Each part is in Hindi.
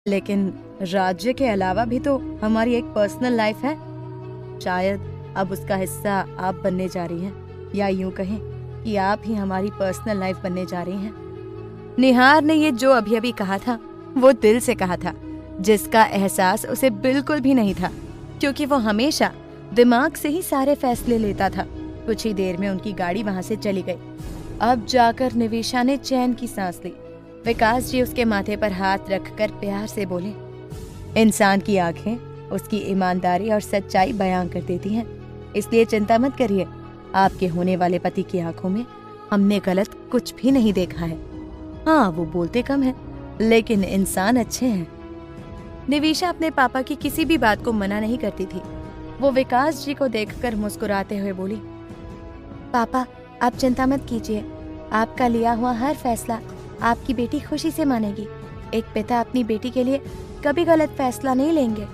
लेकिन राज्य के अलावा भी तो हमारी एक पर्सनल लाइफ है। शायद अब उसका हिस्सा आप बनने जा रही हैं, या यूं कहें कि आप ही हमारी पर्सनल लाइफ बनने जा रही हैं। निहार ने ये जो अभी अभी कहा था वो दिल से कहा था, जिसका एहसास उसे बिल्कुल भी नहीं था, क्योंकि वो हमेशा दिमाग से ही सारे फैसले लेता था। कुछ ही देर में उनकी गाड़ी वहां से चली गई। अब जाकर निवेशा ने चैन की सांस ली। विकास जी उसके माथे पर हाथ रखकर प्यार से बोले, इंसान की आंखें उसकी ईमानदारी और सच्चाई बयां कर देती हैं, इसलिए चिंता मत करिए। आपके होने वाले पति की आंखों में हमने गलत कुछ भी नहीं देखा है। हाँ, वो बोलते कम है, लेकिन इंसान अच्छे हैं। निवेशा अपने पापा की किसी भी बात को मना नहीं करती थी। वो विकास जी को देखकर मुस्कुराते हुए बोली, पापा आप चिंता मत कीजिए, आपका लिया हुआ हर फैसला आपकी बेटी खुशी से मानेगी। एक पिता अपनी बेटी के लिए कभी गलत फैसला नहीं लेंगे।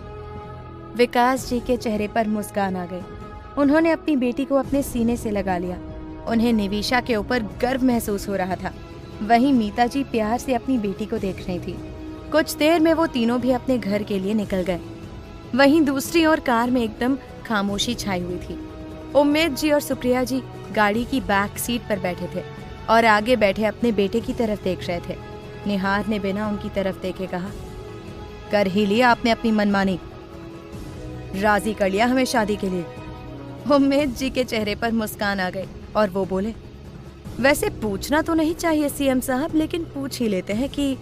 विकास जी के चेहरे पर मुस्कान आ गई। उन्होंने अपनी बेटी को अपने सीने से लगा लिया। उन्हें निवेशा के ऊपर गर्व महसूस हो रहा था। वहीं मीता जी प्यार से अपनी बेटी को देख रही थी। कुछ देर में वो तीनों भी अपने घर के लिए निकल गए। वहीं दूसरी ओर कार में एकदम खामोशी छाई हुई थी। उम्मेद जी और सुप्रिया जी गाड़ी की बैक सीट पर बैठे थे और आगे बैठे अपने बेटे की तरफ देख रहे थे। निहार ने बिना उनकी तरफ देखे कहा, कर ही लिया आपने अपनी मनमानी, राजी कर लिया हमें शादी के लिए। उम्मेद जी के चेहरे पर मुस्कान आ गई और वो बोले, वैसे पूछना तो नहीं चाहिए सीएम साहब, लेकिन पूछ ही लेते हैं कि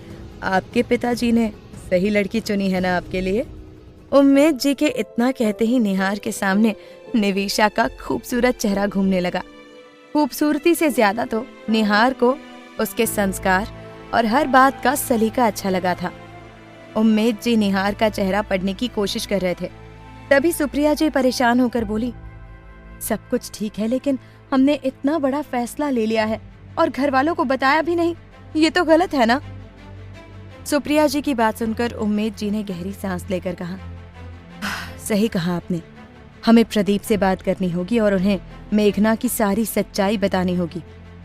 आपके पिताजी ने सही लड़की चुनी है ना आपके लिए। उम्मेद जी के इतना कहते ही निहार के सामने निवेशा का खूबसूरत चेहरा घूमने लगा। खूबसूरती से ज्यादा तो निहार को उसके संस्कार और हर बात का सलीका अच्छा लगा था। उम्मेद जी निहार का चेहरा पढ़ने की कोशिश कर रहे थे। तभी सुप्रिया जी परेशान होकर बोली, सब कुछ ठीक है, लेकिन हमने इतना बड़ा फैसला ले लिया है और घर वालों को बताया भी नहीं, ये तो गलत है ना। सुप्रिया जी की बात सुनकर उम्मेद जी ने गहरी सांस लेकर कहा, सही कहा आपने, हमें प्रदीप से बात करनी होगी और उन्हें मेघना की सारी सच्चाई बतानी होगी,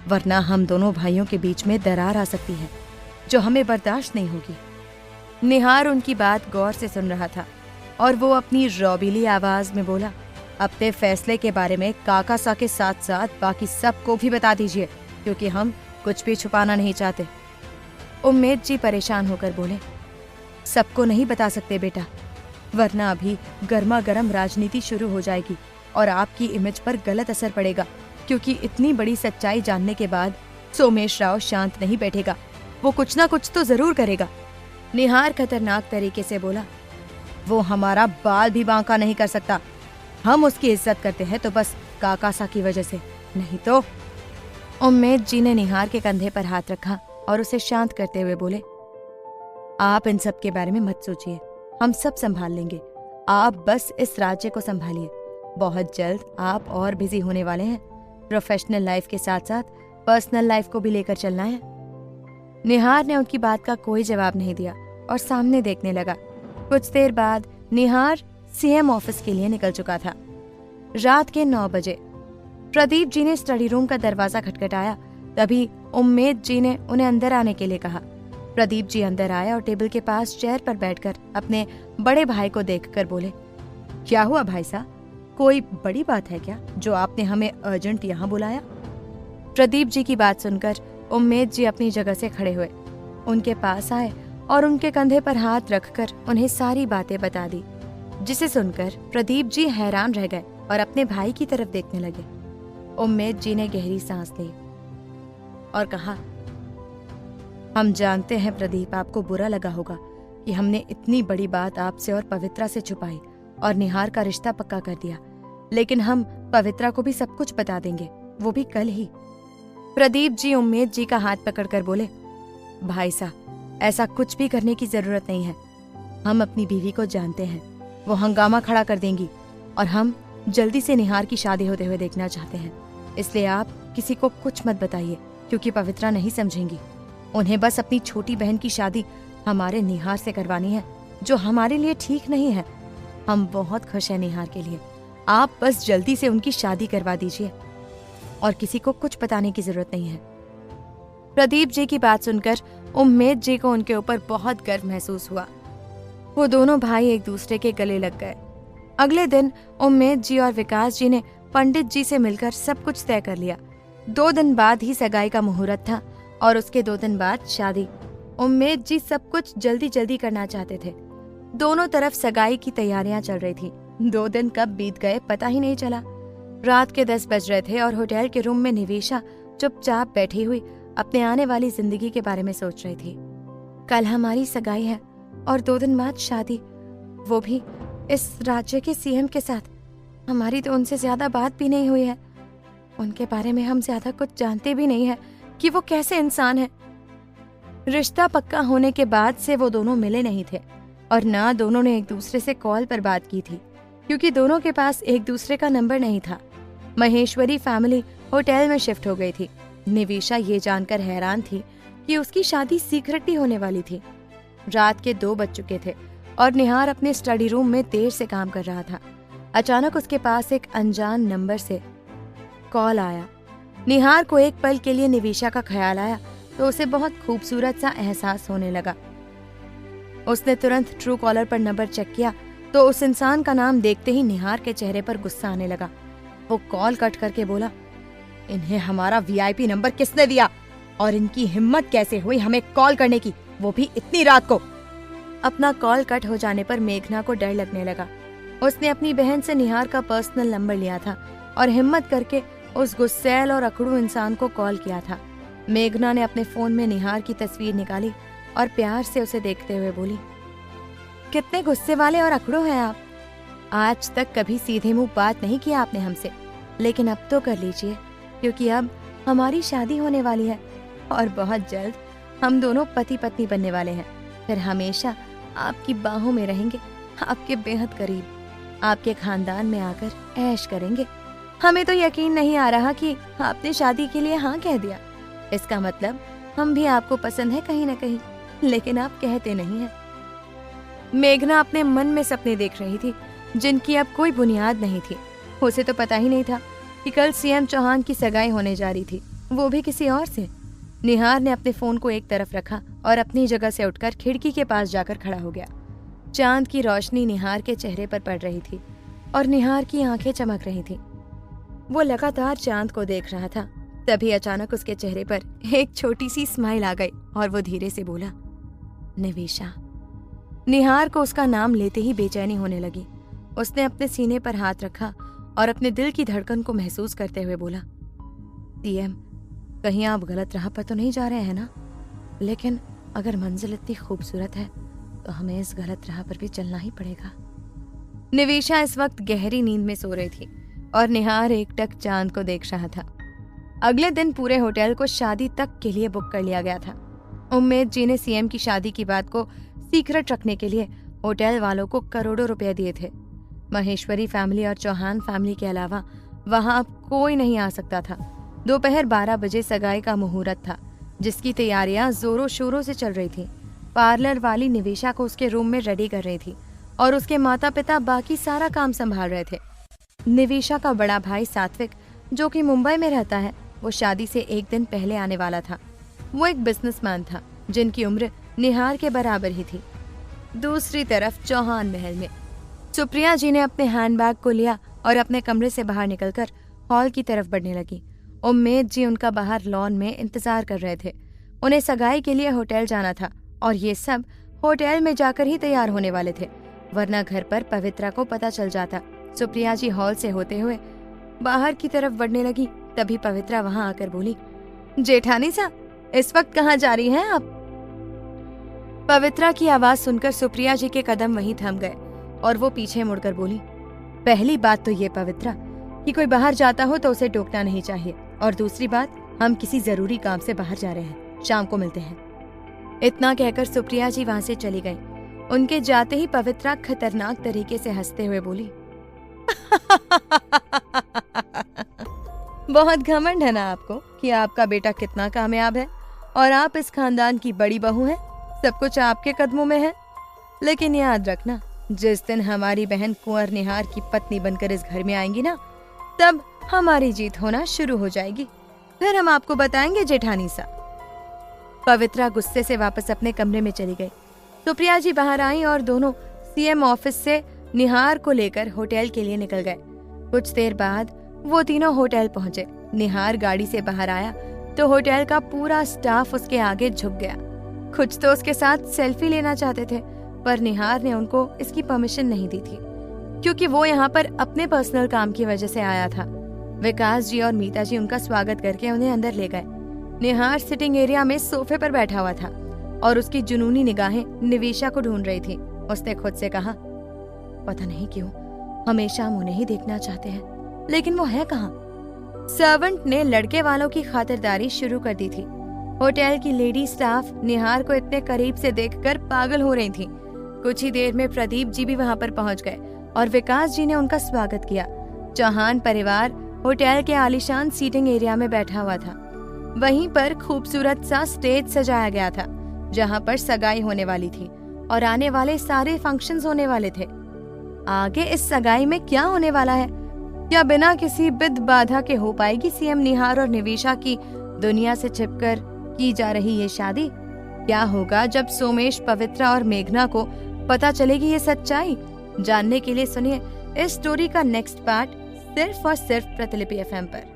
वरना हम दोनों भाइयों के बीच में दरार आ सकती है जो हमें बर्दाश्त नहीं होगी। निहार उनकी बात गौर से सुन रहा था और वो अपनी रौबीली आवाज में बोला, अपने फैसले के बारे में काका सा के साथ साथ बाकी सबको भी बता दीजिए, क्योंकि हम कुछ भी छुपाना नहीं चाहते। उम्मेद जी परेशान होकर बोले, सबको नहीं बता सकते बेटा, वरना अभी गर्मा गर्म राजनीति शुरू हो जाएगी और आपकी इमेज पर गलत असर पड़ेगा, क्योंकि इतनी बड़ी सच्चाई जानने के बाद सोमेश राव शांत नहीं बैठेगा, वो कुछ ना कुछ तो जरूर करेगा। निहार खतरनाक तरीके से बोला, वो हमारा बाल भी बांका नहीं कर सकता, हम उसकी इज्जत करते हैं तो बस काकासा की वजह से, नहीं तो। उम्मेद जी ने निहार के कंधे पर हाथ रखा और उसे शांत करते हुए बोले, आप इन सब के बारे में मत सोचिए, हम सब संभाल लेंगे, आप बस इस राज्य को संभालिए। बहुत जल्द आप और बिजी होने वाले हैं, प्रोफेशनल लाइफ के साथ साथ पर्सनल लाइफ को भी लेकर चलना है। निहार ने उनकी बात का कोई जवाब नहीं दिया और सामने देखने लगा। कुछ देर बाद निहार सीएम ऑफिस के लिए निकल चुका था। रात के 9 बजे प्रदीप जी ने स्टडी रूम का दरवाजा खटखटाया। तभी उम्मेद जी ने उन्हें अंदर आने के लिए कहा। प्रदीप जी अंदर आए और टेबल के पास चेयर पर बैठकर अपने बड़े भाई को देखकर बोले, क्या हुआ भाई साहब, कोई बड़ी बात है क्या जो आपने हमें अर्जेंट यहाँ बुलाया? प्रदीप जी की बात सुनकर उम्मेद जी अपनी जगह से खड़े हुए, उनके पास आए और उनके कंधे पर हाथ रखकर उन्हें सारी बातें बता दी, जिसे सुनकर प्रदीप जी हैरान रह गए और अपने भाई की तरफ देखने लगे। उम्मेद जी ने गहरी सांस ली और कहा, हम जानते हैं प्रदीप, आपको बुरा लगा होगा कि हमने इतनी बड़ी बात आपसे और पवित्रा से छुपाई और निहार का रिश्ता पक्का कर दिया, लेकिन हम पवित्रा को भी सब कुछ बता देंगे, वो भी कल ही। प्रदीप जी उम्मेद जी का हाथ पकड़कर बोले, भाई साहब ऐसा कुछ भी करने की जरूरत नहीं है, हम अपनी बीवी को जानते हैं, वो हंगामा खड़ा कर देंगी और हम जल्दी से निहार की शादी होते हुए देखना चाहते हैं, इसलिए आप किसी को कुछ मत बताइए, क्योंकि पवित्रा नहीं समझेंगी। उन्हें बस अपनी छोटी बहन की शादी हमारे निहार से करवानी है, जो हमारे लिए ठीक नहीं है। हम बहुत खुश हैं निहार के लिए, आप बस जल्दी से उनकी शादी करवा दीजिए और किसी को कुछ बताने की जरूरत नहीं है। प्रदीप जी की बात सुनकर उम्मेद जी को उनके ऊपर बहुत गर्व महसूस हुआ। वो दोनों भाई एक दूसरे के गले लग गए। अगले दिन उम्मेद जी और विकास जी ने पंडित जी से मिलकर सब कुछ तय कर लिया। 2 दिन बाद ही सगाई का मुहूर्त था और उसके 2 दिन बाद शादी। उम्मेद जी सब कुछ जल्दी जल्दी करना चाहते थे। दोनों तरफ सगाई की तैयारियां चल रही थी। 2 दिन कब बीत गए पता ही नहीं चला। रात के 10 बज रहे थे और होटल के रूम में निवेशा चुपचाप बैठी हुई अपने आने वाली जिंदगी के बारे में सोच रही थी। कल हमारी सगाई है और 2 दिन बाद शादी, वो भी इस राज्य के सीएम के साथ। हमारी तो उनसे ज्यादा बात भी नहीं हुई है। उनके बारे में हम ज्यादा कुछ जानते भी नहीं है कि वो कैसे इंसान है। रिश्ता पक्का होने के बाद से वो दोनों मिले नहीं थे और ना दोनों ने एक दूसरे से कॉल पर बात की थी, क्योंकि दोनों के पास एक दूसरे का नंबर नहीं था। महेश्वरी फैमिली होटल में शिफ्ट हो गई थी। निवेशा ये जानकर हैरान थी कि उसकी शादी सीक्रेटली होने वाली थी। रात के 2 बज चुके थे और निहार अपने स्टडी रूम में देर से काम कर रहा था। अचानक उसके पास एक अनजान नंबर से कॉल आया। निहार को एक पल के लिए निवेशा का ख्याल आया तो उसे बहुत खूबसूरत सा एहसास होने लगा। उसने तुरंत ट्रू कॉलर पर नंबर चेक किया तो उस इंसान का नाम देखते ही निहार के चेहरे पर गुस्सा आने लगा। वो कॉल कट करके बोला, इन्हें हमारा वीआईपी नंबर किसने दिया और इनकी हिम्मत कैसे हुई हमें कॉल करने की, वो भी इतनी रात को। अपना कॉल कट हो जाने पर मेघना को डर लगने लगा। उसने अपनी बहन से निहार का पर्सनल नंबर लिया था और हिम्मत करके उस गुस्सैल और अकड़ू इंसान को कॉल किया था। मेघना ने अपने फोन में निहार की तस्वीर निकाली और प्यार से उसे देखते हुए बोली, कितने गुस्से वाले और अकड़ू हैं आप। आज तक कभी सीधे मुंह बात नहीं किया आपने हमसे, लेकिन अब तो कर लीजिए, क्योंकि अब हमारी शादी होने वाली है और बहुत जल्द हम दोनों पति पत्नी बनने वाले हैं। फिर हमेशा आपकी बाहों में रहेंगे, आपके बेहद करीब, आपके खानदान में आकर ऐश करेंगे। हमें तो यकीन नहीं आ रहा कि आपने शादी के लिए हाँ कह दिया। इसका मतलब हम भी आपको पसंद है कहीं न कहीं, लेकिन आप कहते नहीं हैं। मेघना अपने मन में सपने देख रही थी जिनकी अब कोई बुनियाद नहीं थी। उसे तो पता ही नहीं था कि कल सीएम चौहान की सगाई होने जा रही थी, वो भी किसी और से। निहार ने अपने फोन को एक तरफ रखा और अपनी जगह से उठकर खिड़की के पास जाकर खड़ा हो गया। चांद की रोशनी निहार के चेहरे पर पड़ रही थी और निहार की आंखें चमक रही थीं। वो लगातार चांद को देख रहा था। तभी अचानक उसके चेहरे पर एक छोटी सी स्माइल आ गई और वो धीरे से बोला, निवेशा। निहार को उसका नाम लेते ही बेचैनी होने लगी। उसने अपने सीने पर हाथ रखा और अपने दिल की धड़कन को महसूस करते हुए बोला, सीएम, कहीं आप गलत राह पर तो नहीं जा रहे हैं ना? लेकिन अगर मंजिल इतनी खूबसूरत है तो हमें इस गलत राह पर भी चलना ही पड़ेगा। निवेशा इस वक्त गहरी नींद में सो रही थी और निहार एकटक चांद को देख रहा था। अगले दिन पूरे होटल को शादी तक के लिए बुक कर लिया गया था। उम्मेद जी ने सीएम की शादी की बात को सीक्रेट रखने के लिए होटल वालों को करोड़ों रुपए दिए थे। महेश्वरी फैमिली और चौहान फैमिली के अलावा वहां अब कोई नहीं आ सकता था। दोपहर 12 बजे सगाई का मुहूर्त था, जिसकी तैयारियां जोरों शोरों से चल रही थी। पार्लर वाली निवेशा को उसके रूम में रेडी कर रही थी और उसके माता पिता बाकी सारा काम संभाल रहे थे। निवेशा का बड़ा भाई सात्विक, जो कि मुंबई में रहता है, वो शादी से 1 दिन पहले आने वाला था। वो एक बिजनेसमैन था जिनकी उम्र निहार के बराबर ही थी। दूसरी तरफ चौहान महल में सुप्रिया जी ने अपने हैंडबैग को लिया और अपने कमरे से बाहर निकलकर हॉल की तरफ बढ़ने लगी। उम्मेद जी उनका बाहर लॉन में इंतजार कर रहे थे। उन्हें सगाई के लिए होटल जाना था और ये सब होटल में जाकर ही तैयार होने वाले थे, वरना घर पर पवित्रा को पता चल जाता। सुप्रिया जी हॉल से होते हुए बाहर की तरफ बढ़ने लगी। तभी पवित्रा वहां आकर बोली, जेठानी सा, इस वक्त कहाँ जा रही हैं आप? पवित्रा की आवाज सुनकर सुप्रिया जी के कदम वहीं थम गए और वो पीछे मुड़कर बोली, पहली बात तो ये पवित्रा कि कोई बाहर जाता हो तो उसे टोकना नहीं चाहिए, और दूसरी बात, हम किसी जरूरी काम से बाहर जा रहे हैं, शाम को मिलते हैं। इतना कहकर सुप्रिया जी वहां से चली गईं। उनके जाते ही पवित्रा खतरनाक तरीके से हंसते हुए बोली, बहुत घमंड है ना आपको कि आपका बेटा कितना कामयाब है और आप इस खानदान की बड़ी बहू हैं, सब कुछ आपके कदमों में है। लेकिन याद रखना, जिस दिन हमारी बहन कुंवर निहार की पत्नी बनकर इस घर में आएंगी ना, तब हमारी जीत होना शुरू हो जाएगी। फिर हम आपको बताएंगे जेठानी सा। पवित्रा गुस्से से वापस अपने कमरे में चली गई। सुप्रिया जी बाहर आई और दोनों सीएम ऑफिस से निहार को लेकर होटल के लिए निकल गए। कुछ देर बाद वो तीनों होटल पहुंचे। निहार गाड़ी से बाहर आया तो होटल का पूरा स्टाफ उसके आगे झुक गया। कुछ तो उसके साथ सेल्फी लेना चाहते थे, पर निहार ने उनको इसकी परमिशन नहीं दी थी, क्योंकि वो यहाँ पर अपने पर्सनल काम की वजह से आया था। विकास जी और मीता जी उनका स्वागत करके उन्हें अंदर ले गए। निहार सिटिंग एरिया में सोफे पर बैठा हुआ था और उसकी जुनूनी निगाहें निवेशा को ढूंढ रही थी। उसने खुद से कहा, पता नहीं क्यों हमेशा हम उन्हें ही देखना चाहते हैं, लेकिन वो है कहाँ? सर्वेंट ने लड़के वालों की खातिरदारी शुरू कर दी थी। होटल की लेडी स्टाफ निहार को इतने करीब से देखकर पागल हो रही थी। कुछ ही देर में प्रदीप जी भी वहां पर पहुंच गए और विकास जी ने उनका स्वागत किया। चौहान परिवार होटल के आलीशान सीटिंग एरिया में बैठा हुआ था। वहीं पर खूबसूरत सा स्टेज सजाया गया था, जहां पर सगाई होने वाली थी और आने वाले सारे फंक्शंस होने वाले थे। आगे इस सगाई में क्या होने वाला है? क्या बिना किसी बिद बाधा के हो पाएगी सीएम निहार और निवेशा की दुनिया से छिपकर की जा रही ये शादी? क्या होगा जब सोमेश, पवित्रा और मेघना को पता चलेगी ये सच्चाई? जानने के लिए सुनिए इस स्टोरी का नेक्स्ट पार्ट सिर्फ और सिर्फ प्रतिलिपि एफएम पर।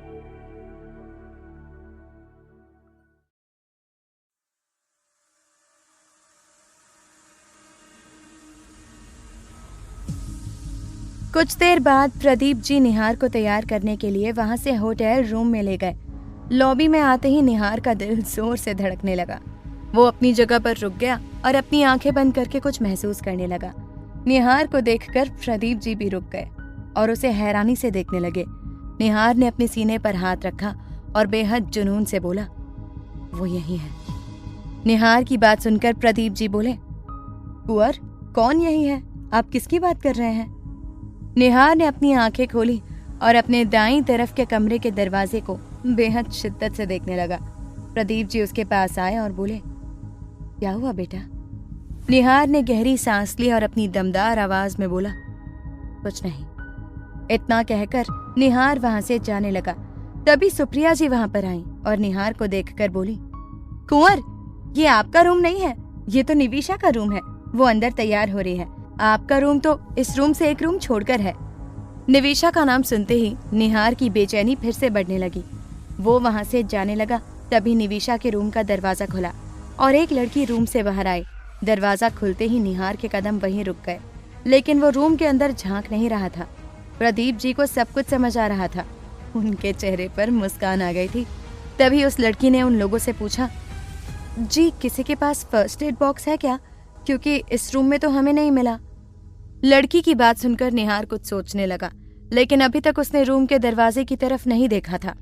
कुछ देर बाद प्रदीप जी निहार को तैयार करने के लिए वहां से होटल रूम में ले गए। लॉबी में आते ही निहार का दिल जोर से धड़कने लगा। वो अपनी जगह पर रुक गया और अपनी आंखें बंद करके कुछ महसूस करने लगा। निहार को देखकर प्रदीप जी भी रुक गए और उसे हैरानी से देखने लगे। निहार ने अपने सीने पर हाथ रखा और बेहद जुनून से बोला, वो यही है। निहार की बात सुनकर प्रदीप जी बोले, कुंवर, कौन यही है? आप किसकी बात कर रहे हैं? निहार ने अपनी आंखें खोली और अपने दाईं तरफ के कमरे के दरवाजे को बेहद शिद्दत से देखने लगा। प्रदीप जी उसके पास आए और बोले, क्या हुआ बेटा? निहार ने गहरी सांस ली और अपनी दमदार आवाज में बोला, कुछ नहीं। इतना कहकर निहार वहां से जाने लगा। तभी सुप्रिया जी वहां पर आई और निहार को देखकर बोली, कुंवर, ये आपका रूम नहीं है, ये तो निवेशा का रूम है। वो अंदर तैयार हो रही है। आपका रूम तो इस रूम से एक रूम छोड़कर है। निवेशा का नाम सुनते ही निहार की बेचैनी फिर से बढ़ने लगी। वो वहां से जाने लगा। तभी निवेशा के रूम का दरवाजा खुला और एक लड़की रूम से बाहर आई। दरवाजा खुलते ही निहार के कदम वहीं रुक गए, लेकिन वो रूम के अंदर झांक नहीं रहा था। प्रदीप जी को सब कुछ समझ आ रहा था। उनके चेहरे पर मुस्कान आ गई थी। तभी उस लड़की ने उन लोगों से पूछा, जी किसी के पास फर्स्ट एड बॉक्स है क्या? क्योंकि इस रूम में तो हमें नहीं मिला। लड़की की बात सुनकर निहार कुछ सोचने लगा, लेकिन अभी तक उसने रूम के दरवाजे की तरफ नहीं देखा था।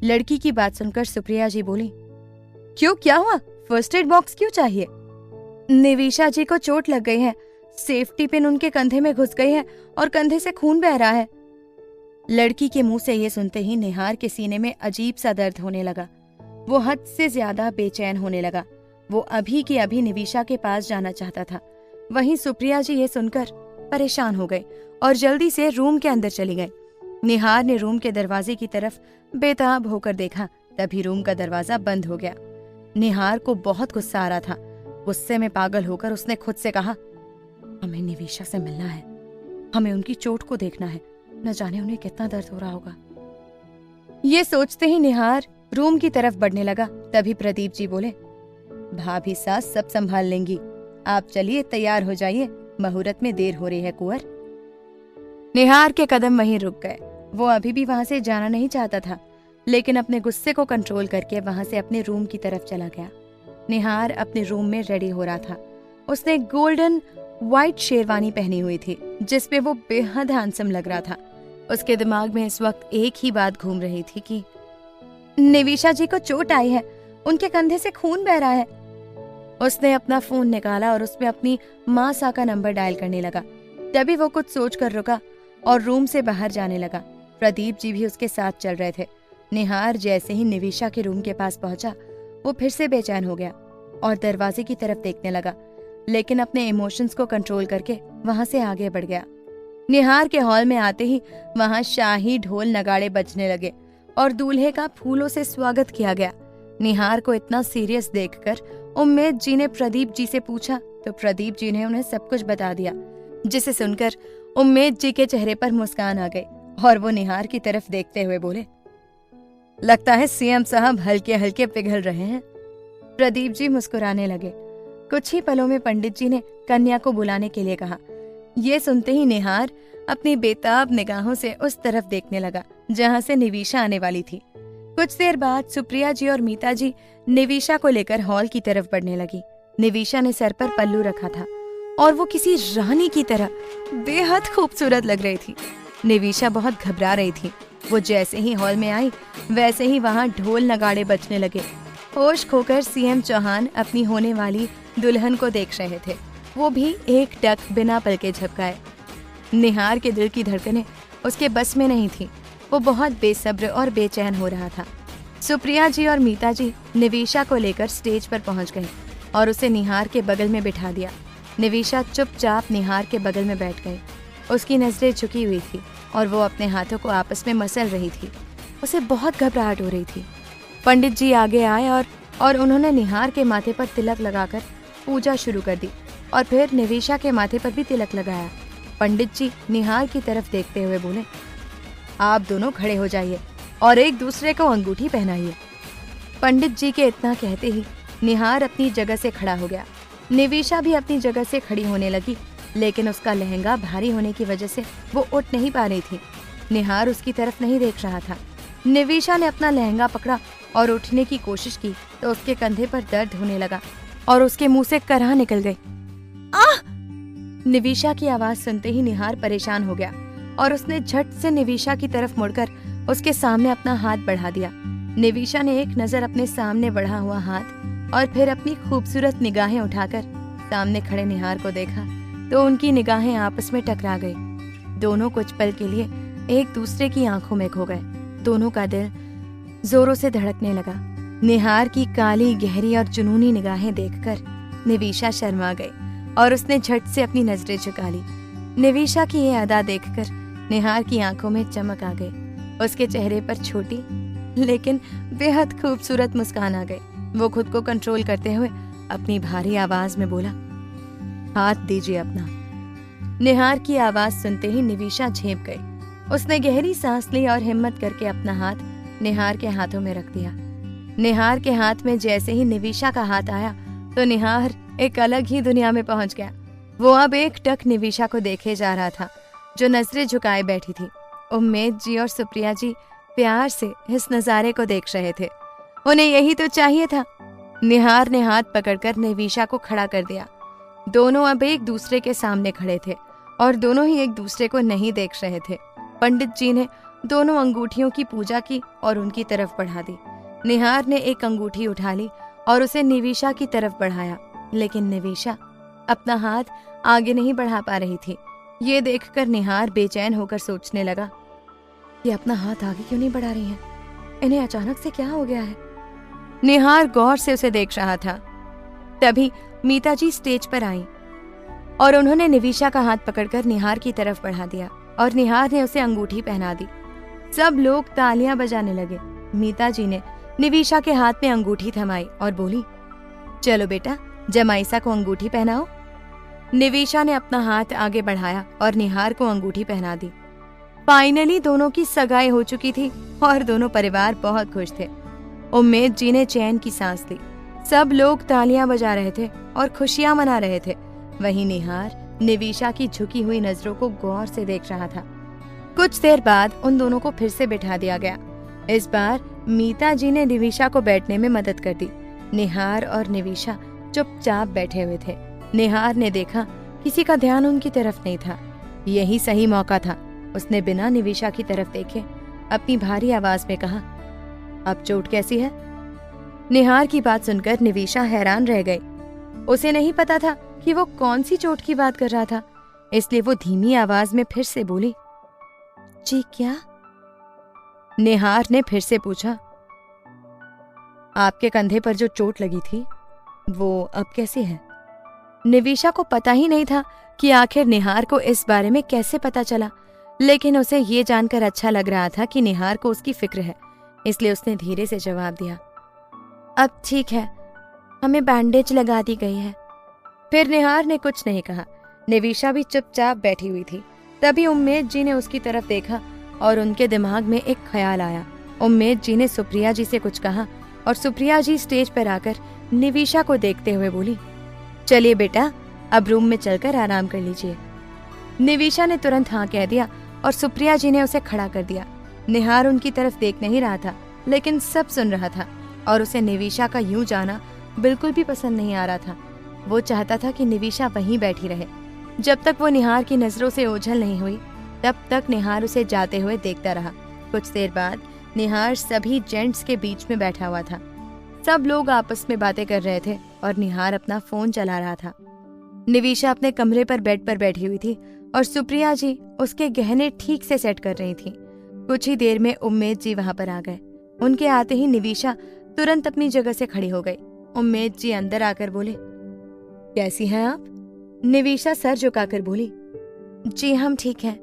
लड़की की बात सुनकर सुप्रिया जी बोली, क्यों, क्या हुआ? फर्स्ट एड बॉक्स क्यों चाहिए? निवेशा जी को चोट लग गई है। सेफ्टी पिन उनके कंधे में घुस गई है और कंधे से खून बह रहा है। लड़की के मुंह से ये सुनते ही निहार के सीने में अजीब सा दर्द होने लगा। वो हद से ज्यादा बेचैन होने लगा। वो अभी की अभी निवेशा के पास जाना चाहता था। वहीं सुप्रिया जी ये सुनकर परेशान हो गई और जल्दी से रूम के अंदर चली गई। निहार ने रूम के दरवाजे की तरफ बेताब होकर देखा। तभी रूम का दरवाजा बंद हो गया। निहार को बहुत गुस्सा आ रहा था। गुस्से में पागल होकर उसने खुद से कहा, हमें निवेशा से मिलना है, हमें उनकी चोट को देखना है, न जाने उन्हें कितना दर्द हो रहा होगा। ये सोचते ही निहार रूम की तरफ बढ़ने लगा। तभी प्रदीप जी बोले, भाभी सास सब संभाल लेंगी, आप चलिए तैयार हो जाइए, मुहूर्त में देर हो रही है कुंवर। निहार के कदम वहीं रुक गए। वो अभी भी वहां से जाना नहीं चाहता था, लेकिन अपने गुस्से को कंट्रोल करके वहां से अपने रूम की तरफ चला गया। निहार अपने रूम में रेडी हो रहा था। उसने गोल्डन व्हाइट शेरवानी पहनी हुई थी, जिसपे वो बेहद हैंडसम लग रहा था। उसके दिमाग में इस वक्त एक ही बात घूम रही थी कि निवेशा जी को चोट आई है, उनके कंधे से खून बह रहा है। उसने अपना फोन निकाला और उसमें अपनी माँ सा का नंबर डायल करने लगा। तभी वो कुछ सोच कर रुका और रूम से बाहर जाने लगा। प्रदीप जी भी उसके साथ चल रहे थे। निहार जैसे ही निवेशा के रूम के पास पहुंचा, वो फिर से बेचैन हो गया और दरवाजे की तरफ देखने लगा, लेकिन अपने इमोशंस को कंट्रोल करके वहां से आगे बढ़ गया। निहार के हॉल में आते ही वहां शाही ढोल नगाड़े बजने लगे और दूल्हे का फूलों से स्वागत किया गया। निहार को इतना सीरियस देखकर उम्मेद जी ने प्रदीप जी से पूछा, तो प्रदीप जी ने उन्हें सब कुछ बता दिया, जिसे सुनकर उम्मेद जी के चेहरे पर मुस्कान आ गई और वो निहार की तरफ देखते हुए बोले, लगता है सीएम साहब हल्के हल्के पिघल रहे हैं। प्रदीप जी मुस्कुराने लगे। कुछ ही पलों में पंडित जी ने कन्या को बुलाने के लिए कहा। ये सुनते ही निहार अपनी बेताब निगाहों से उस तरफ देखने लगा जहां से निवीशा आने वाली थी। कुछ देर बाद सुप्रिया जी और मीता जी निवीशा को लेकर हॉल की तरफ बढ़ने लगी। निवीशा ने सर पर पल्लू रखा था और वो किसी रानी की तरह बेहद खूबसूरत लग रही थी। निवीशा बहुत घबरा रही थी। वो जैसे ही हॉल में आई वैसे ही वहां ढोल नगाड़े बजने लगे। होश खोकर सीएम चौहान अपनी होने वाली दुल्हन को देख रहे थे, वो भी एक टक बिना पल के झपकाए। निहार के दिल की धड़कनें उसके बस में नहीं थी। वो बहुत बेसब्र और बेचैन हो रहा था। सुप्रिया जी और मीता जी निवीशा को लेकर स्टेज पर पहुंच गए और उसे निहार के बगल में बिठा दिया। निवीशा चुपचाप निहार के बगल में बैठ गई। उसकी नजरें झुकी हुई थी और वो अपने हाथों को आपस में मसल रही थी। उसे बहुत घबराहट हो रही थी। पंडित जी आगे आए और उन्होंने निहार के माथे पर तिलक लगाकर पूजा शुरू कर दी और फिर निवीशा के माथे पर भी तिलक लगाया। पंडित जी निहार की तरफ देखते हुए बोले, आप दोनों खड़े हो जाइए और एक दूसरे को अंगूठी पहनाइए। पंडित जी के इतना कहते ही निहार अपनी जगह से खड़ा हो गया। निवीशा भी अपनी जगह से खड़ी होने लगी, लेकिन उसका लहंगा भारी होने की वजह से वो उठ नहीं पा रही थी। निहार उसकी तरफ नहीं देख रहा था। निवीशा ने अपना लहंगा पकड़ा और उठने की कोशिश की तो उसके कंधे पर दर्द होने लगा और उसके मुंह से कराह निकल गई। आह! निवीशा की आवाज सुनते ही निहार परेशान हो गया और उसने झट से निवीशा की तरफ मुड़कर उसके सामने अपना हाथ बढ़ा दिया। निवीशा ने एक नजर अपने सामने बढ़ा हुआ हाथ और फिर अपनी खूबसूरत निगाहें उठाकर सामने खड़े निहार को देखा तो उनकी निगाहें आपस में टकरा गई। दोनों कुछ पल के लिए एक दूसरे की आंखों में खो गए। दोनों का दिल जोरों से धड़कने लगा। निहार की काली गहरी और जुनूनी निगाहें देखकर निवीशा शर्मा गई और उसने झट से अपनी नजरें झुका ली। निवीशा की ये अदा देखकर निहार की आंखों में चमक आ गई। उसके चेहरे पर छोटी लेकिन बेहद खूबसूरत मुस्कान आ गई। वो खुद को कंट्रोल करते हुए अपनी भारी आवाज में बोला, हाथ दीजिए अपना। निहार की आवाज सुनते ही निवीशा झेंप गई। उसने गहरी सांस ली और हिम्मत करके अपना हाथ निहार के हाथों में रख दिया। निहार के हाथ में जैसे ही निवीशा का हाथ आया तो निहार एक अलग ही दुनिया में पहुंच गया। वो अब एक टक निवीशा को देखे जा रहा था जो नजरें झुकाए बैठी थी। उम्मेद जी और सुप्रिया जी प्यार से इस नजारे को देख रहे थे। उन्हें यही तो चाहिए था। निहार ने हाथ पकड़कर निवीशा को खड़ा कर दिया। दोनों अब एक दूसरे के सामने खड़े थे और दोनों ही एक दूसरे को नहीं देख रहे थे। पंडित जी ने दोनों अंगूठियों की पूजा की और उनकी तरफ बढ़ा दी। निहार ने एक अंगूठी उठा ली और उसे निवीशा की तरफ बढ़ाया, लेकिन निवीशा अपना हाथ आगे नहीं बढ़ा पा रही थी। ये देखकर निहार बेचैन होकर सोचने लगा, ये अपना हाथ आगे क्यों नहीं बढ़ा रही हैं? इन्हें अचानक से क्या हो गया है? निहार गौर से उसे देख रहा था। तभी मीता जी स्टेज पर आईं और उन्होंने निवीशा का हाथ पकड़कर निहार की तरफ बढ़ा दिया और निहार ने उसे अंगूठी पहना दी। सब लोग तालियां बजाने लगे। मीता जी ने निवीशा के हाथ में अंगूठी थमाई और बोली, चलो बेटा जमाईसा को अंगूठी पहनाओ। निवीशा ने अपना हाथ आगे बढ़ाया और निहार को अंगूठी पहना दी। फाइनली दोनों की सगाई हो चुकी थी और दोनों परिवार बहुत खुश थे। उम्मेद जी ने चैन की सांस ली। सब लोग तालियां बजा रहे थे और खुशियां मना रहे थे। वहीं निहार निवीशा की झुकी हुई नजरों को गौर से देख रहा था। कुछ देर बाद उन दोनों को फिर से बिठा दिया गया। इस बार मीता जी ने निवीशा को बैठने में मदद कर दी। निहार और निवीशा चुपचाप बैठे हुए थे। निहार ने देखा किसी का ध्यान उनकी तरफ नहीं था। यही सही मौका था। उसने बिना निवीशा की तरफ देखे अपनी भारी आवाज में कहा, अब चोट कैसी है? निहार की बात सुनकर निवीशा हैरान रह गई। उसे नहीं पता था कि वो कौन सी चोट की बात कर रहा था, इसलिए वो धीमी आवाज में फिर से बोली, जी क्या? निहार ने फिर से पूछा, आपके कंधे पर जो चोट लगी थी वो अब कैसी है? निवीशा को पता ही नहीं था कि आखिर निहार को इस बारे में कैसे पता चला, लेकिन उसे ये जानकर अच्छा लग रहा था कि निहार को उसकी फिक्र है, इसलिए उसने धीरे से जवाब दिया, अब ठीक है, हमें बैंडेज लगा दी गई है। फिर निहार ने कुछ नहीं कहा। निविशा भी चुपचाप बैठी हुई थी। तभी उम्मेद जी ने उसकी तरफ देखा और उनके दिमाग में एक ख्याल आया। उम्मेद जी ने सुप्रिया जी से कुछ कहा और सुप्रिया जी स्टेज पर आकर निविशा को देखते हुए बोली, चलिए बेटा, अब रूम में चलकर आराम कर लीजिए। निविशा ने तुरंत हाँ कह दिया और सुप्रिया जी ने उसे खड़ा कर दिया। निहार उनकी तरफ देख नहीं रहा था, लेकिन सब सुन रहा था और उसे निविशा का यूं जाना बिल्कुल भी पसंद नहीं आ रहा था। वो चाहता था कि निविशा वहीं बैठी रहे। जब तक वो निहार की नजरों से ओझल नहीं हुई, तब तक निहार उसे जाते हुए देखता रहा। कुछ देर बाद निहार सभी जेंट्स के बीच में बैठा हुआ था। सब लोग आपस में बातें कर रहे थे और निहार अपना फोन चला रहा था। निविशा अपने कमरे पर बेड पर बैठी हुई थी और सुप्रिया जी उसके गहने ठीक से सेट कर रही थी। कुछ ही देर में उम्मेद जी वहां पर आ गए। उनके आते ही निविशा तुरंत अपनी जगह से खड़ी हो गई। उम्मेद जी अंदर आकर बोले, कैसी हैं आप? निविशा सर झुकाकर बोली, जी हम ठीक हैं।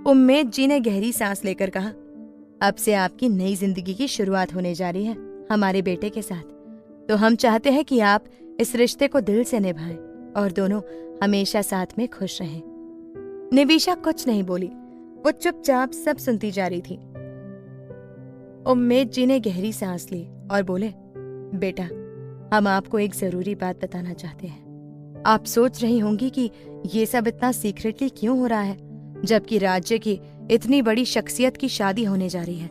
उम्मेद जी ने गहरी सांस लेकर कहा, अब से आपकी नई जिंदगी की शुरुआत होने जा रही है हमारे बेटे के साथ। तो हम चाहते हैं कि आप इस रिश्ते को दिल से निभाएं और दोनों हमेशा साथ में खुश रहें। निविशा कुछ नहीं बोली, वो चुपचाप सब सुनती जा रही थी। उम्मेद जी ने गहरी सांस ली और बोले, बेटा, हम आपको एक जरूरी बात बताना चाहते हैं। आप सोच रही होंगी कि ये सब इतना सीक्रेटली क्यों हो रहा है, जबकि राज्य की इतनी बड़ी शख्सियत की शादी होने जा रही है।